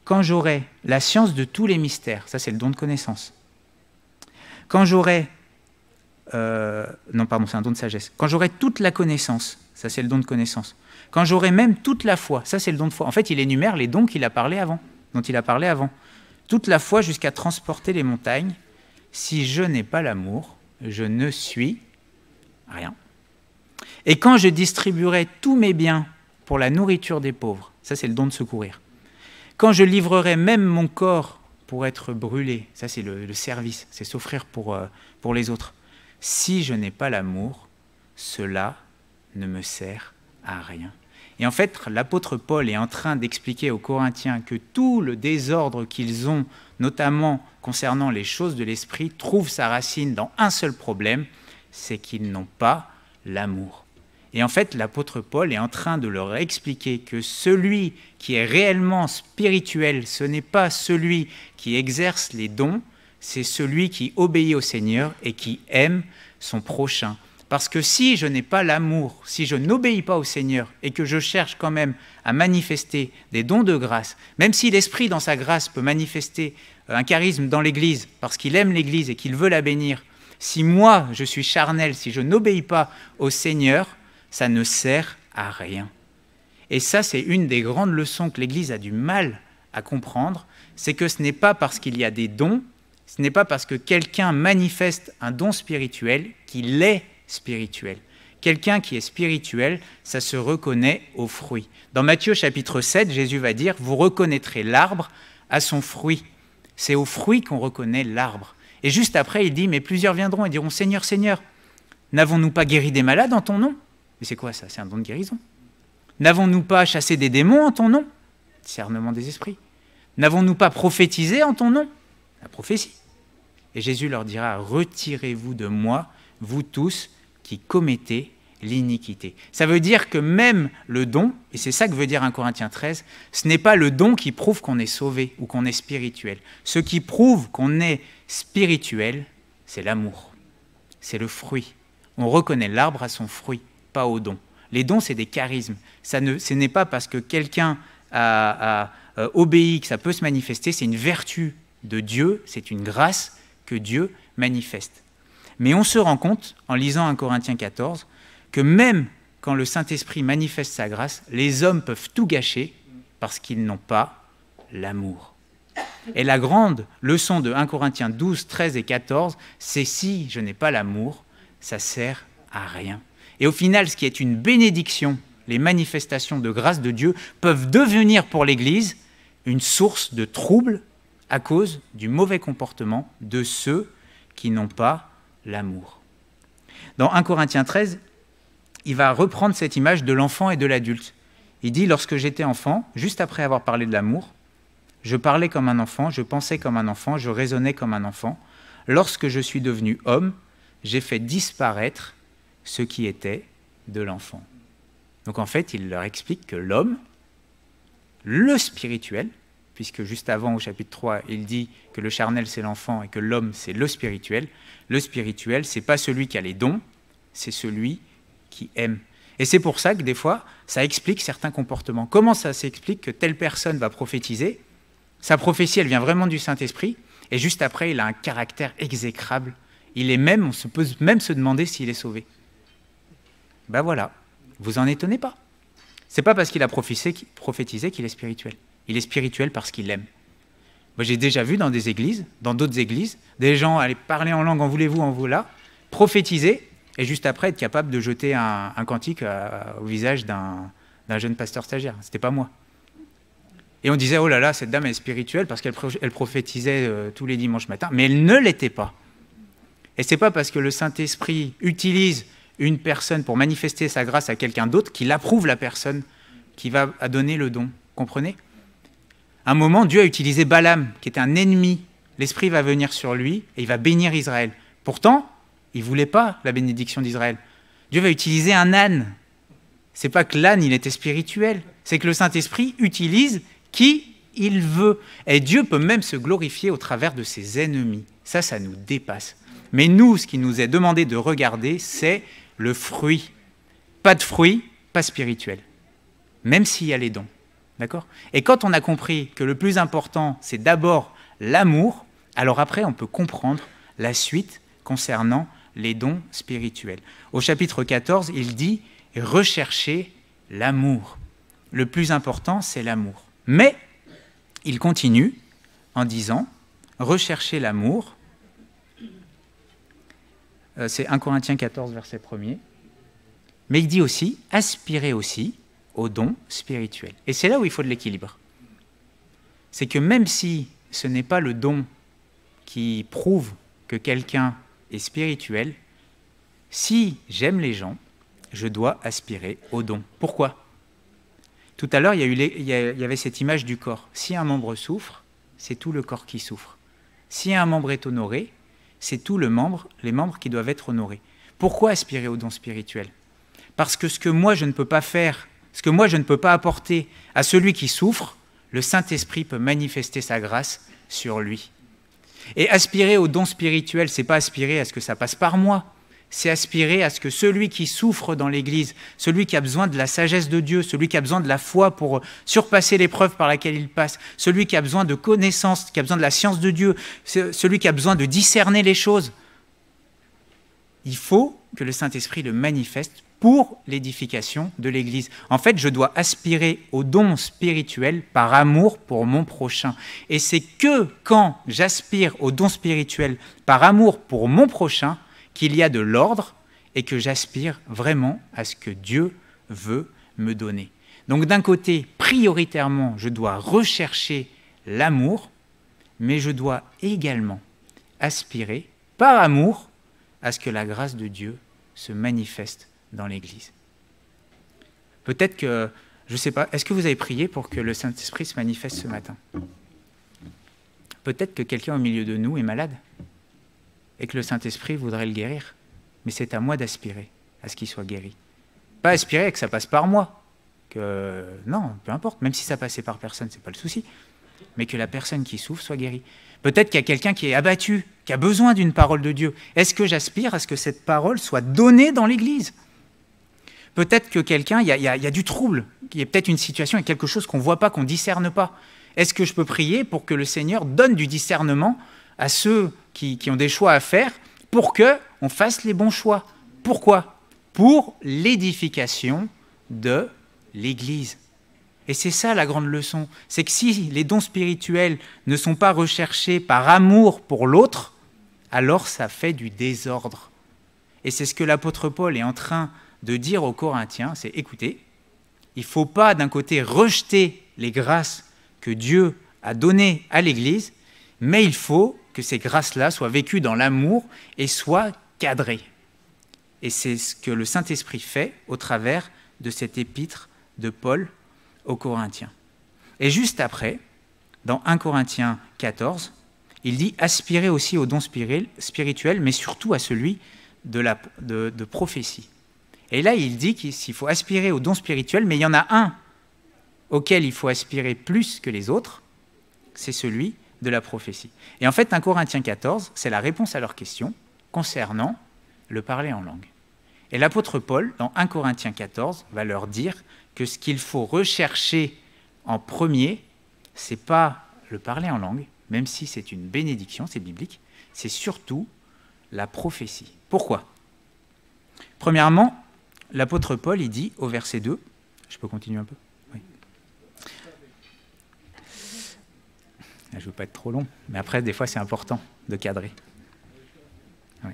Quand j'aurai la science de tous les mystères, ça c'est le don de connaissance. Quand j'aurai, c'est un don de sagesse. Quand j'aurai toute la connaissance, ça c'est le don de connaissance. Quand j'aurai même toute la foi, ça c'est le don de foi. En fait, il énumère les dons dont il a parlé avant. Toute la foi jusqu'à transporter les montagnes. Si je n'ai pas l'amour, je ne suis rien. Et quand je distribuerai tous mes biens pour la nourriture des pauvres, ça c'est le don de secourir. Quand je livrerai même mon corps pour être brûlé, ça c'est le service, c'est s'offrir pour les autres. Si je n'ai pas l'amour, cela ne me sert à rien. Et en fait, l'apôtre Paul est en train d'expliquer aux Corinthiens que tout le désordre qu'ils ont, notamment concernant les choses de l'esprit, trouve sa racine dans un seul problème, c'est qu'ils n'ont pas l'amour. Et en fait, l'apôtre Paul est en train de leur expliquer que celui qui est réellement spirituel, ce n'est pas celui qui exerce les dons, c'est celui qui obéit au Seigneur et qui aime son prochain. Parce que si je n'ai pas l'amour, si je n'obéis pas au Seigneur et que je cherche quand même à manifester des dons de grâce, même si l'Esprit dans sa grâce peut manifester un charisme dans l'Église parce qu'il aime l'Église et qu'il veut la bénir, si moi je suis charnel, si je n'obéis pas au Seigneur, ça ne sert à rien. Et ça, c'est une des grandes leçons que l'Église a du mal à comprendre, c'est que ce n'est pas parce qu'il y a des dons, ce n'est pas parce que quelqu'un manifeste un don spirituel qu'il est spirituel. Quelqu'un qui est spirituel, ça se reconnaît aux fruits. Dans Matthieu chapitre 7, Jésus va dire « Vous reconnaîtrez l'arbre à son fruit ». C'est au fruit qu'on reconnaît l'arbre. Et juste après, il dit « Mais plusieurs viendront et diront « Seigneur, Seigneur, n'avons-nous pas guéri des malades en ton nom ?» Mais c'est quoi ça? C'est un don de guérison. « N'avons-nous pas chassé des démons en ton nom ?» Discernement des esprits. « N'avons-nous pas prophétisé en ton nom ?» La prophétie. Et Jésus leur dira « Retirez-vous de moi, vous tous qui commettez l'iniquité. » Ça veut dire que même le don, et c'est ça que veut dire 1 Corinthiens 13, ce n'est pas le don qui prouve qu'on est sauvé ou qu'on est spirituel. Ce qui prouve qu'on est spirituel, c'est l'amour. C'est le fruit. On reconnaît l'arbre à son fruit, pas au don. Les dons, c'est des charismes. Ce n'est pas parce que quelqu'un a obéi que ça peut se manifester, c'est une vertu de Dieu, c'est une grâce que Dieu manifeste. Mais on se rend compte, en lisant 1 Corinthiens 14, que même quand le Saint-Esprit manifeste sa grâce, les hommes peuvent tout gâcher parce qu'ils n'ont pas l'amour. Et la grande leçon de 1 Corinthiens 12, 13 et 14, c'est si je n'ai pas l'amour, ça sert à rien. Et au final, ce qui est une bénédiction, les manifestations de grâce de Dieu, peuvent devenir pour l'Église une source de trouble à cause du mauvais comportement de ceux qui n'ont pas l'amour. Dans 1 Corinthiens 13, il va reprendre cette image de l'enfant et de l'adulte. Il dit « Lorsque j'étais enfant, juste après avoir parlé de l'amour, je parlais comme un enfant, je pensais comme un enfant, je raisonnais comme un enfant. Lorsque je suis devenu homme, j'ai fait disparaître ce qui était de l'enfant. » Donc en fait, il leur explique que l'homme, le spirituel, puisque juste avant, au chapitre 3, il dit que le charnel, c'est l'enfant et que l'homme, c'est le spirituel. Le spirituel, ce n'est pas celui qui a les dons, c'est celui qui aime. Et c'est pour ça que des fois, ça explique certains comportements. Comment ça s'explique que telle personne va prophétiser? Sa prophétie, elle vient vraiment du Saint-Esprit, et juste après, il a un caractère exécrable. On se peut même se demander s'il est sauvé. Ben voilà, vous en étonnez pas. C'est pas parce qu'il a prophétisé qu'il est spirituel. Il est spirituel parce qu'il aime. Moi, j'ai déjà vu dans des églises, dans d'autres églises, des gens aller parler en langue, en voulez-vous, en voilà, prophétiser, et juste après être capable de jeter un cantique au visage d'un jeune pasteur stagiaire. C'était pas moi. Et on disait, oh là là, cette dame est spirituelle parce qu'elle prophétisait tous les dimanches matins, mais elle ne l'était pas. Et ce n'est pas parce que le Saint-Esprit utilise une personne pour manifester sa grâce à quelqu'un d'autre qu'il approuve la personne qui va donner le don. Comprenez ? À un moment, Dieu a utilisé Balaam, qui était un ennemi. L'Esprit va venir sur lui et il va bénir Israël. Pourtant, il ne voulait pas la bénédiction d'Israël. Dieu va utiliser un âne. Ce n'est pas que l'âne, il était spirituel. C'est que le Saint-Esprit utilise qui il veut. Et Dieu peut même se glorifier au travers de ses ennemis. Ça nous dépasse. Mais nous, ce qui nous est demandé de regarder, c'est le fruit. Pas de fruit, pas spirituel. Même s'il y a les dons. D'accord ? Et quand on a compris que le plus important, c'est d'abord l'amour, alors après, on peut comprendre la suite concernant les dons spirituels. Au chapitre 14, il dit « recherchez l'amour ». Le plus important, c'est l'amour. Mais il continue en disant « recherchez l'amour ». C'est 1 Corinthiens 14, verset 1er. Mais il dit aussi « aspirez aussi » aux dons spirituels. Et c'est là où il faut de l'équilibre. C'est que même si ce n'est pas le don qui prouve que quelqu'un est spirituel, si j'aime les gens, je dois aspirer aux dons. Pourquoi ? Tout à l'heure, il y avait cette image du corps. Si un membre souffre, c'est tout le corps qui souffre. Si un membre est honoré, c'est tous les membres qui doivent être honorés. Pourquoi aspirer aux dons spirituels ? Parce que ce que moi je ne peux pas faire, ce que moi je ne peux pas apporter à celui qui souffre, le Saint-Esprit peut manifester sa grâce sur lui. Et aspirer aux dons spirituels, ce n'est pas aspirer à ce que ça passe par moi, c'est aspirer à ce que celui qui souffre dans l'Église, celui qui a besoin de la sagesse de Dieu, celui qui a besoin de la foi pour surpasser l'épreuve par laquelle il passe, celui qui a besoin de connaissance, qui a besoin de la science de Dieu, celui qui a besoin de discerner les choses, il faut que le Saint-Esprit le manifeste pour l'édification de l'Église. En fait, je dois aspirer aux dons spirituels par amour pour mon prochain. Et c'est que quand j'aspire aux dons spirituels par amour pour mon prochain qu'il y a de l'ordre et que j'aspire vraiment à ce que Dieu veut me donner. Donc d'un côté, prioritairement, je dois rechercher l'amour, mais je dois également aspirer par amour à ce que la grâce de Dieu se manifeste dans l'Église. Peut-être que, je ne sais pas, est-ce que vous avez prié pour que le Saint-Esprit se manifeste ce matin ? Peut-être que quelqu'un au milieu de nous est malade et que le Saint-Esprit voudrait le guérir. Mais c'est à moi d'aspirer à ce qu'il soit guéri. Pas aspirer que ça passe par moi. Non, peu importe, même si ça passait par personne, ce n'est pas le souci. Mais que la personne qui souffre soit guérie. Peut-être qu'il y a quelqu'un qui est abattu, qui a besoin d'une parole de Dieu. Est-ce que j'aspire à ce que cette parole soit donnée dans l'Église ? Peut-être que quelqu'un, il y a du trouble, il y a peut-être une situation, il y a quelque chose qu'on ne voit pas, qu'on ne discerne pas. Est-ce que je peux prier pour que le Seigneur donne du discernement à ceux qui ont des choix à faire pour qu'on fasse les bons choix ? Pourquoi ? Pour l'édification de l'Église. Et c'est ça la grande leçon, c'est que si les dons spirituels ne sont pas recherchés par amour pour l'autre, alors ça fait du désordre. Et c'est ce que l'apôtre Paul est en train de dire aux Corinthiens, c'est écoutez, il ne faut pas d'un côté rejeter les grâces que Dieu a données à l'Église, mais il faut que ces grâces-là soient vécues dans l'amour et soient cadrées. Et c'est ce que le Saint-Esprit fait au travers de cette épître de Paul aux Corinthiens. Et juste après, dans 1 Corinthiens 14, il dit « Aspirez aussi aux dons spirituels, mais surtout à celui de prophétie. » Et là, il dit qu'il faut aspirer aux dons spirituels, mais il y en a un auquel il faut aspirer plus que les autres, c'est celui de la prophétie. Et en fait, 1 Corinthiens 14, c'est la réponse à leur question concernant le parler en langue. Et l'apôtre Paul, dans 1 Corinthiens 14, va leur dire que ce qu'il faut rechercher en premier, ce n'est pas le parler en langue, même si c'est une bénédiction, c'est biblique, c'est surtout la prophétie. Pourquoi ? Premièrement, l'apôtre Paul, il dit au verset 2, je peux continuer un peu ? Oui. Je ne veux pas être trop long, mais après, des fois, c'est important de cadrer. Oui.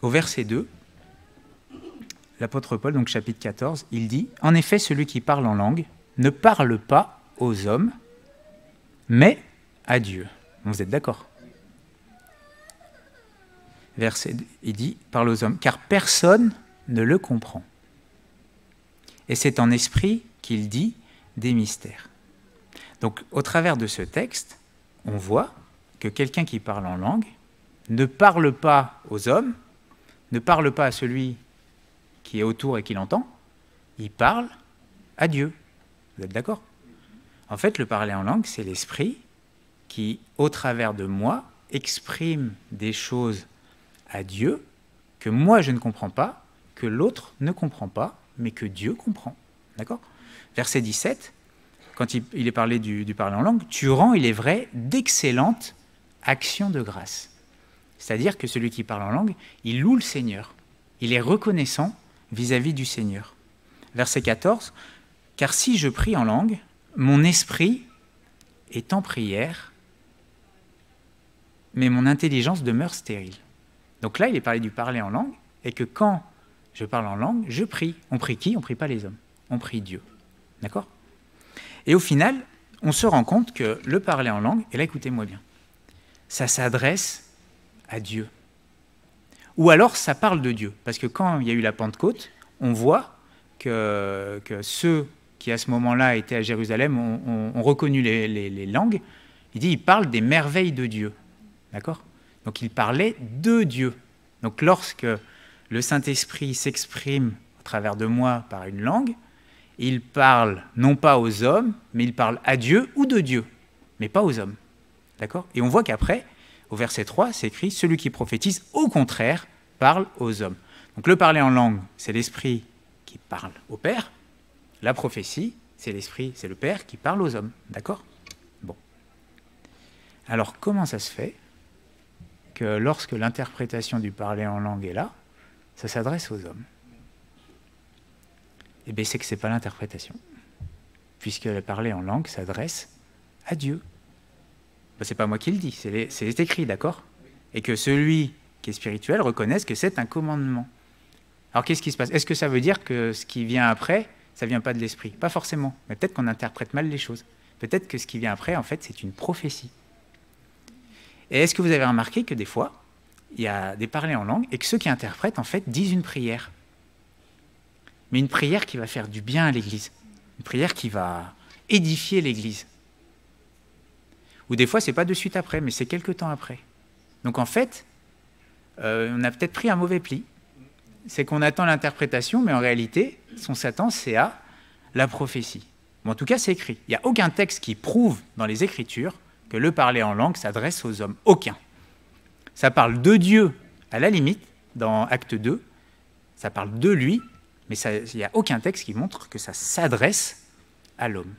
Au verset 2, l'apôtre Paul, donc chapitre 14, il dit « En effet, celui qui parle en langue ne parle pas aux hommes, mais à Dieu. Vous êtes d'accord? Verset, il dit, parle aux hommes, car personne ne le comprend. Et c'est en esprit qu'il dit des mystères. Donc, au travers de ce texte, on voit que quelqu'un qui parle en langue ne parle pas aux hommes, ne parle pas à celui qui est autour et qui l'entend, il parle à Dieu. Vous êtes d'accord? En fait, le parler en langue, c'est l'esprit qui, au travers de moi, exprime des choses à Dieu que moi je ne comprends pas, que l'autre ne comprend pas, mais que Dieu comprend. D'accord? Verset 17, quand il est parlé du parler en langue, tu rends, il est vrai, d'excellentes actions de grâce. C'est-à-dire que celui qui parle en langue, il loue le Seigneur. Il est reconnaissant vis-à-vis du Seigneur. Verset 14, car si je prie en langue, mon esprit est en prière, mais mon intelligence demeure stérile. Donc là, il est parlé du parler en langue, et que quand je parle en langue, je prie. On prie qui? On ne prie pas les hommes. On prie Dieu. D'accord? Et au final, on se rend compte que le parler en langue, et là, écoutez-moi bien, ça s'adresse à Dieu. Ou alors, ça parle de Dieu. Parce que quand il y a eu la Pentecôte, on voit que ceux qui, à ce moment-là, étaient à Jérusalem, ont reconnu les langues. Il dit, il parle des merveilles de Dieu. D'accord? Donc, il parlait de Dieu. Donc, lorsque le Saint-Esprit s'exprime au travers de moi par une langue, il parle non pas aux hommes, mais il parle à Dieu ou de Dieu, mais pas aux hommes. D'accord? Et on voit qu'après, au verset 3, c'est écrit « Celui qui prophétise, au contraire, parle aux hommes ». Donc le parler en langue, c'est l'Esprit qui parle au Père. La prophétie, c'est l'Esprit, c'est le Père qui parle aux hommes. D'accord? Bon. Alors, comment ça se fait que lorsque l'interprétation du parler en langue est là, ça s'adresse aux hommes? Eh bien, c'est que ce n'est pas l'interprétation. Puisque le parler en langue s'adresse à Dieu. Ben, ce n'est pas moi qui le dis, c'est écrit, d'accord? Et que celui qui est spirituel reconnaisse que c'est un commandement. Alors, qu'est-ce qui se passe? Est-ce que ça veut dire que ce qui vient après, ça ne vient pas de l'esprit? Pas forcément, mais peut-être qu'on interprète mal les choses. Peut-être que ce qui vient après, en fait, c'est une prophétie. Et est-ce que vous avez remarqué que des fois, il y a des parlers en langue et que ceux qui interprètent, en fait, disent une prière. Mais une prière qui va faire du bien à l'Église. Une prière qui va édifier l'Église. Ou des fois, ce n'est pas de suite après, mais c'est quelque temps après. Donc en fait, on a peut-être pris un mauvais pli. C'est qu'on attend l'interprétation, mais en réalité, son Satan, c'est à la prophétie. Bon, en tout cas, c'est écrit. Il n'y a aucun texte qui prouve dans les Écritures que le parler en langue s'adresse aux hommes. Aucun. Ça parle de Dieu, à la limite, dans Acte 2. Ça parle de lui, mais il n'y a aucun texte qui montre que ça s'adresse à l'homme.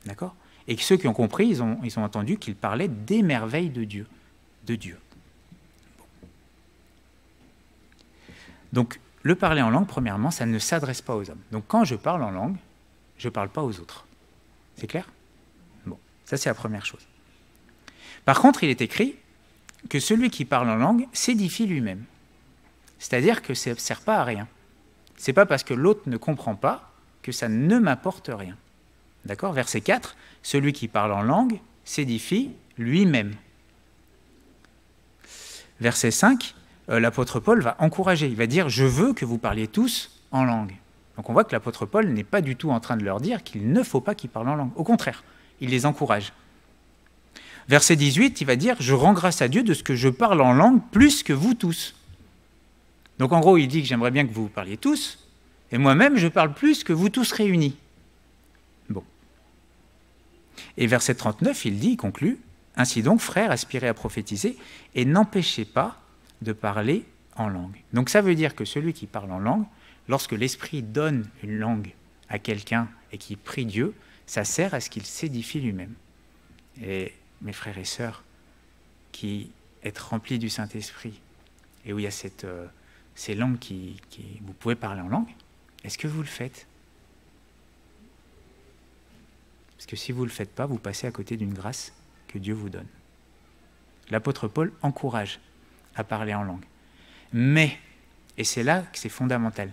D'accord? Et que ceux qui ont compris, ils ont entendu qu'il parlait des merveilles de Dieu. De Dieu. Bon. Donc, le parler en langue, premièrement, ça ne s'adresse pas aux hommes. Donc, quand je parle en langue, je ne parle pas aux autres. C'est clair? Bon, ça c'est la première chose. Par contre, il est écrit que celui qui parle en langue s'édifie lui-même. C'est-à-dire que ça ne sert pas à rien. Ce n'est pas parce que l'autre ne comprend pas que ça ne m'apporte rien. D'accord? Verset 4, celui qui parle en langue s'édifie lui-même. Verset 5, l'apôtre Paul va encourager, il va dire « Je veux que vous parliez tous en langue ». Donc on voit que l'apôtre Paul n'est pas du tout en train de leur dire qu'il ne faut pas qu'ils parlent en langue. Au contraire, il les encourage. Verset 18, il va dire « Je rends grâce à Dieu de ce que je parle en langue plus que vous tous ». Donc en gros, il dit que j'aimerais bien que vous parliez tous, et moi-même, je parle plus que vous tous réunis. Bon. Et verset 39, il conclut, « Ainsi donc, frères, aspirez à prophétiser, et n'empêchez pas de parler en langue. » Donc ça veut dire que celui qui parle en langue, lorsque l'Esprit donne une langue à quelqu'un et qu'il prie Dieu, ça sert à ce qu'il s'édifie lui-même. Et mes frères et sœurs, qui êtes remplis du Saint-Esprit, et où il y a ces langues vous pouvez parler en langue, est-ce que vous le faites? Parce que si vous ne le faites pas, vous passez à côté d'une grâce que Dieu vous donne. L'apôtre Paul encourage à parler en langue. Mais, et c'est là que c'est fondamental,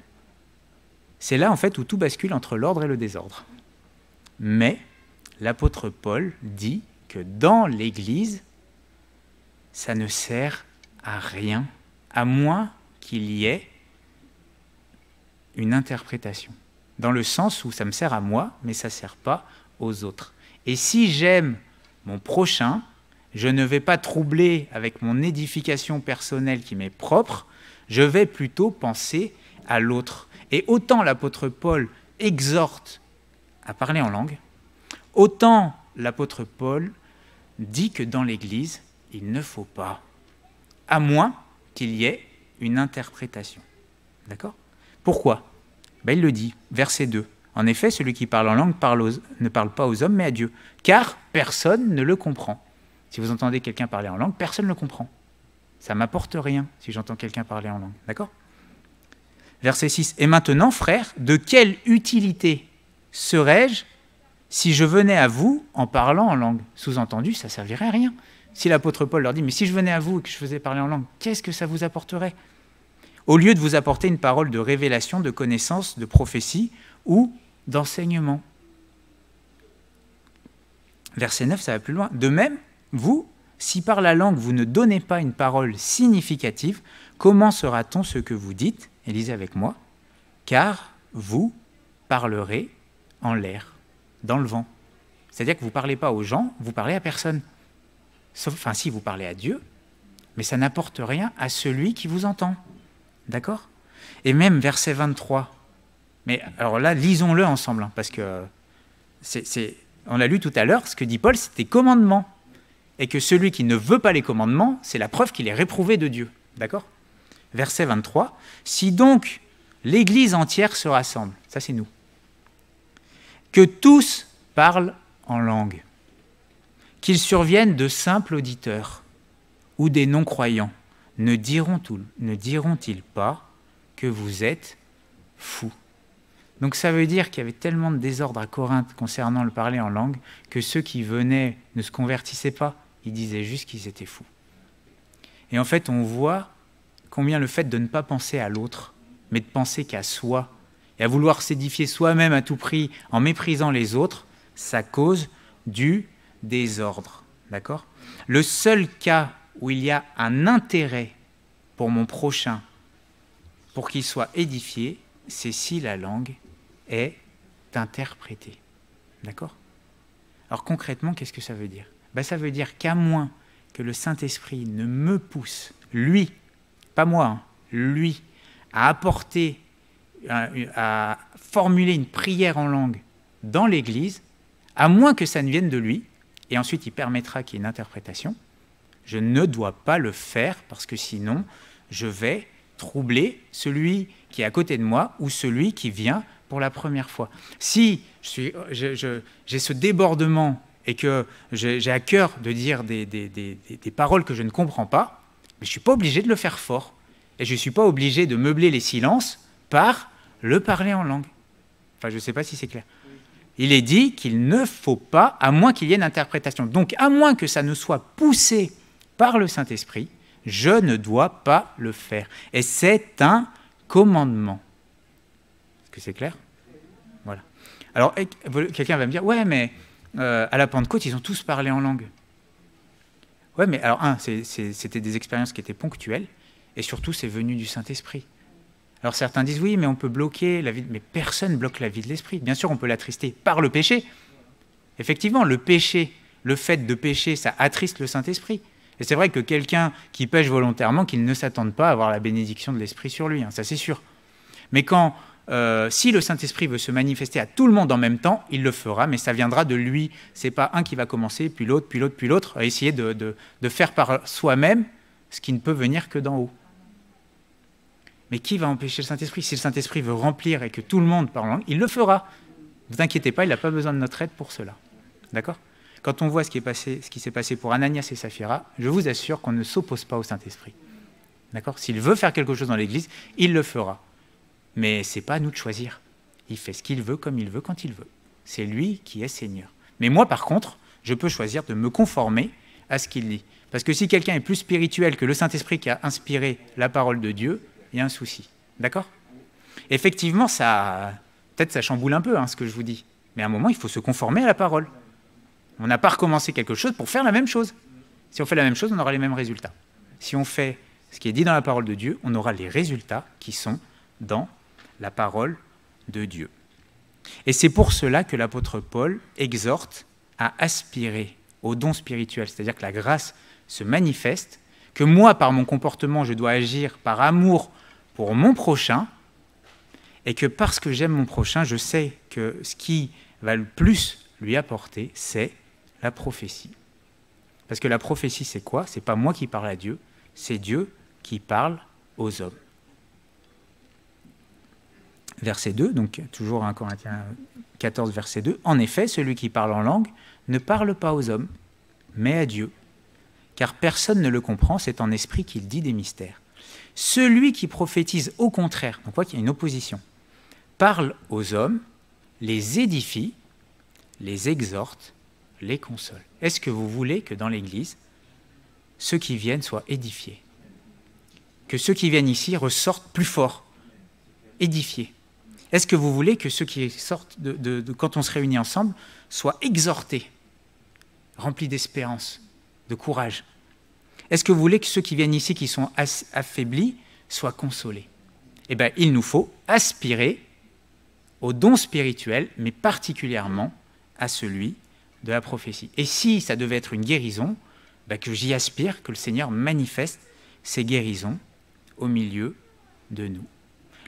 c'est là en fait où tout bascule entre l'ordre et le désordre. Mais l'apôtre Paul dit que dans l'Église, ça ne sert à rien, à moins qu'il y ait une interprétation. Dans le sens où ça me sert à moi, mais ça ne sert pas aux autres. Et si j'aime mon prochain, je ne vais pas troubler avec mon édification personnelle qui m'est propre, je vais plutôt penser à l'autre. Et autant l'apôtre Paul exhorte à parler en langue, autant l'apôtre Paul dit que dans l'Église, il ne faut pas, à moins qu'il y ait une interprétation. D'accord ? Pourquoi ? Il le dit, verset 2. En effet, celui qui parle en langue ne parle pas aux hommes, mais à Dieu, car personne ne le comprend. Si vous entendez quelqu'un parler en langue, personne ne le comprend. Ça ne m'apporte rien si j'entends quelqu'un parler en langue. D'accord ? Verset 6. Et maintenant, frères, de quelle utilité serais-je si je venais à vous en parlant en langue ? Sous-entendu, ça ne servirait à rien. Si l'apôtre Paul leur dit, mais si je venais à vous et que je faisais parler en langue, qu'est-ce que ça vous apporterait ? Au lieu de vous apporter une parole de révélation, de connaissance, de prophétie ou d'enseignement. Verset 9, ça va plus loin. De même, vous, si par la langue vous ne donnez pas une parole significative, comment sera-t-on ce que vous dites ? Et lisez avec moi. Car vous parlerez en l'air, dans le vent. C'est-à-dire que vous ne parlez pas aux gens, vous parlez à personne. Sauf, enfin, si vous parlez à Dieu, mais ça n'apporte rien à celui qui vous entend. D'accord ? Et même verset 23. Mais alors là, lisons-le ensemble, hein, parce que on l'a lu tout à l'heure, ce que dit Paul, c'était commandement. Et que celui qui ne veut pas les commandements, c'est la preuve qu'il est réprouvé de Dieu. D'accord ? Verset 23. Si donc l'Église entière se rassemble, ça c'est nous, que tous parlent en langue, qu'ils surviennent de simples auditeurs ou des non-croyants, ne diront-ils pas que vous êtes fous ? Donc ça veut dire qu'il y avait tellement de désordre à Corinthe concernant le parler en langue que ceux qui venaient ne se convertissaient pas, ils disaient juste qu'ils étaient fous. Et en fait, on voit combien le fait de ne pas penser à l'autre, mais de penser qu'à soi, et à vouloir s'édifier soi-même à tout prix en méprisant les autres, ça cause du désordre. D'accord ? Le seul cas où il y a un intérêt pour mon prochain, pour qu'il soit édifié, c'est si la langue est interprétée. D'accord ? Alors concrètement, qu'est-ce que ça veut dire ? Ça veut dire qu'à moins que le Saint-Esprit ne me pousse, lui, pas moi, hein, lui, à apporter, à formuler une prière en langue dans l'Église, à moins que ça ne vienne de lui, et ensuite il permettra qu'il y ait une interprétation, je ne dois pas le faire parce que sinon je vais troubler celui qui est à côté de moi ou celui qui vient pour la première fois. Si j'ai ce débordement et que j'ai à cœur de dire des paroles que je ne comprends pas, mais je ne suis pas obligé de le faire fort. Et je ne suis pas obligé de meubler les silences par le parler en langue. Enfin, je ne sais pas si c'est clair. Il est dit qu'il ne faut pas, à moins qu'il y ait une interprétation. Donc, à moins que ça ne soit poussé par le Saint-Esprit, je ne dois pas le faire. Et c'est un commandement. Est-ce que c'est clair ? Voilà. Alors, quelqu'un va me dire, ouais, mais à la Pentecôte, ils ont tous parlé en langue. Ouais, mais alors, c'était des expériences qui étaient ponctuelles, et surtout, c'est venu du Saint-Esprit. Alors certains disent, oui, mais on peut bloquer la vie, mais personne ne bloque la vie de l'esprit. Bien sûr, on peut l'attrister par le péché. Effectivement, le péché, le fait de pécher, ça attriste le Saint-Esprit. Et c'est vrai que quelqu'un qui pêche volontairement, qu'il ne s'attende pas à avoir la bénédiction de l'Esprit sur lui, hein, ça c'est sûr. Mais si le Saint-Esprit veut se manifester à tout le monde en même temps, il le fera, mais ça viendra de lui. C'est pas un qui va commencer, puis l'autre, puis l'autre, puis l'autre, à essayer de faire par soi-même ce qui ne peut venir que d'en haut. Mais qui va empêcher le Saint-Esprit ? Si le Saint-Esprit veut remplir et que tout le monde parle en langue, il le fera. Ne vous inquiétez pas, il n'a pas besoin de notre aide pour cela. D'accord ? Quand on voit ce qui s'est passé pour Ananias et Saphira, je vous assure qu'on ne s'oppose pas au Saint-Esprit. D'accord ? S'il veut faire quelque chose dans l'Église, il le fera. Mais ce n'est pas à nous de choisir. Il fait ce qu'il veut, comme il veut, quand il veut. C'est lui qui est Seigneur. Mais moi, par contre, je peux choisir de me conformer à ce qu'il dit. Parce que si quelqu'un est plus spirituel que le Saint-Esprit qui a inspiré la parole de Dieu, il y a un souci. D'accord ? Effectivement, peut-être ça chamboule un peu ce que je vous dis. Mais à un moment, il faut se conformer à la parole. On n'a pas recommencé quelque chose pour faire la même chose. Si on fait la même chose, on aura les mêmes résultats. Si on fait ce qui est dit dans la parole de Dieu, on aura les résultats qui sont dans la parole de Dieu. Et c'est pour cela que l'apôtre Paul exhorte à aspirer au don spirituel, c'est-à-dire que la grâce se manifeste, que moi, par mon comportement, je dois agir par amour pour mon prochain, et que parce que j'aime mon prochain, je sais que ce qui va le plus lui apporter, c'est la prophétie. Parce que la prophétie, c'est quoi? C'est pas moi qui parle à Dieu, c'est Dieu qui parle aux hommes. Verset 2, donc toujours 1 Corinthiens 14, verset 2. En effet, celui qui parle en langue ne parle pas aux hommes, mais à Dieu. Car personne ne le comprend, c'est en esprit qu'il dit des mystères. Celui qui prophétise au contraire, donc on voit qu'il y a une opposition, parle aux hommes, les édifie, les exhorte, les console. Est-ce que vous voulez que dans l'Église, ceux qui viennent soient édifiés? Que ceux qui viennent ici ressortent plus forts, édifiés? Est-ce que vous voulez que ceux qui sortent quand on se réunit ensemble soient exhortés, remplis d'espérance, de courage? Est-ce que vous voulez que ceux qui viennent ici, qui sont affaiblis, soient consolés? Eh bien, il nous faut aspirer au don spirituel, mais particulièrement à celui de la prophétie. Et si ça devait être une guérison, que j'y aspire, que le Seigneur manifeste ces guérisons au milieu de nous.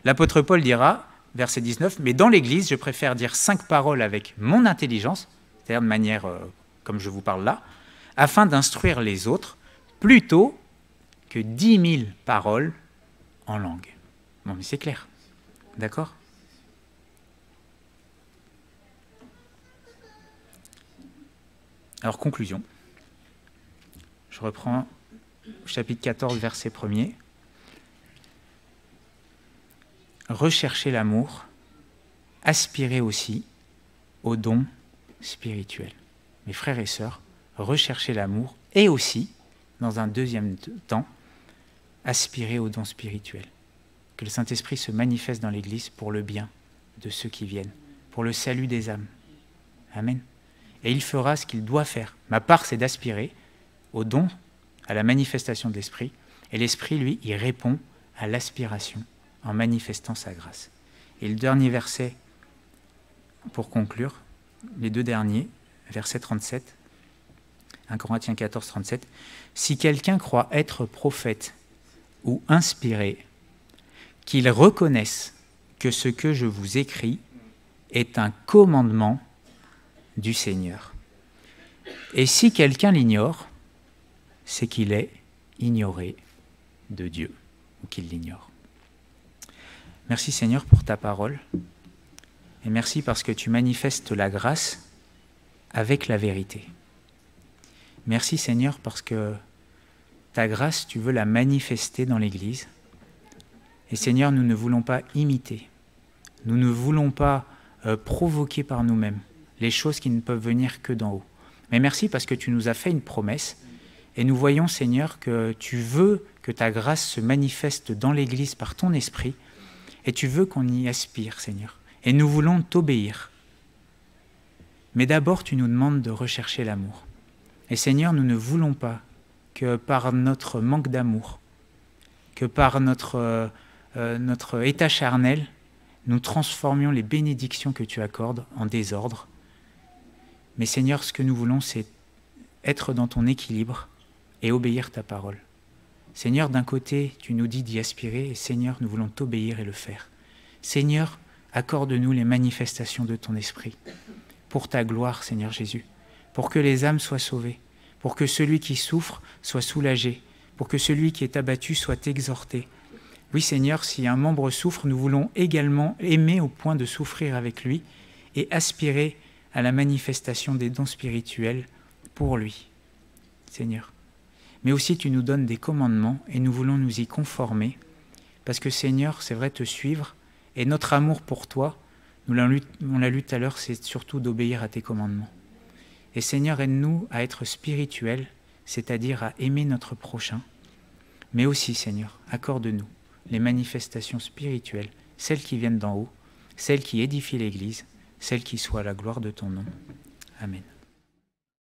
L'apôtre Paul dira, verset 19, « Mais dans l'Église, je préfère dire 5 paroles avec mon intelligence, c'est-à-dire de manière comme je vous parle là, afin d'instruire les autres, plutôt que 10 000 paroles en langue. » Bon, mais c'est clair, d'accord? Alors, conclusion. Je reprends chapitre 14, verset 1er. Recherchez l'amour, aspirez aussi au don spirituel. Mes frères et sœurs, recherchez l'amour et aussi, dans un deuxième temps, aspirez au don spirituel. Que le Saint-Esprit se manifeste dans l'Église pour le bien de ceux qui viennent, pour le salut des âmes. Amen. Et il fera ce qu'il doit faire. Ma part, c'est d'aspirer au don, à la manifestation de l'Esprit. Et l'Esprit, lui, il répond à l'aspiration en manifestant sa grâce. Et le dernier verset, pour conclure, les deux derniers, verset 37, 1 Corinthiens 14, 37, « Si quelqu'un croit être prophète ou inspiré, qu'il reconnaisse que ce que je vous écris est un commandement du Seigneur. Et si quelqu'un l'ignore, c'est qu'il est ignoré de Dieu, ou qu'il l'ignore. » Merci Seigneur pour ta parole, et merci parce que tu manifestes la grâce avec la vérité. Merci Seigneur parce que ta grâce, tu veux la manifester dans l'Église. Et Seigneur, nous ne voulons pas imiter, nous ne voulons pas provoquer par nous-mêmes les choses qui ne peuvent venir que d'en haut. Mais merci parce que tu nous as fait une promesse, et nous voyons Seigneur que tu veux que ta grâce se manifeste dans l'Église par ton esprit, et tu veux qu'on y aspire Seigneur. Et nous voulons t'obéir. Mais d'abord tu nous demandes de rechercher l'amour. Et Seigneur, nous ne voulons pas que par notre manque d'amour, que par notre état charnel, nous transformions les bénédictions que tu accordes en désordre. Mais Seigneur, ce que nous voulons, c'est être dans ton équilibre et obéir ta parole. Seigneur, d'un côté, tu nous dis d'y aspirer, et Seigneur, nous voulons t'obéir et le faire. Seigneur, accorde-nous les manifestations de ton esprit, pour ta gloire, Seigneur Jésus, pour que les âmes soient sauvées, pour que celui qui souffre soit soulagé, pour que celui qui est abattu soit exhorté. Oui, Seigneur, si un membre souffre, nous voulons également aimer au point de souffrir avec lui et aspirer à la manifestation des dons spirituels pour lui, Seigneur. Mais aussi, tu nous donnes des commandements et nous voulons nous y conformer, parce que, Seigneur, c'est vrai, te suivre, et notre amour pour toi, on l'a lu tout à l'heure, c'est surtout d'obéir à tes commandements. Et Seigneur, aide-nous à être spirituels, c'est-à-dire à aimer notre prochain, mais aussi, Seigneur, accorde-nous les manifestations spirituelles, celles qui viennent d'en haut, celles qui édifient l'Église, celle qui soit à la gloire de ton nom. Amen.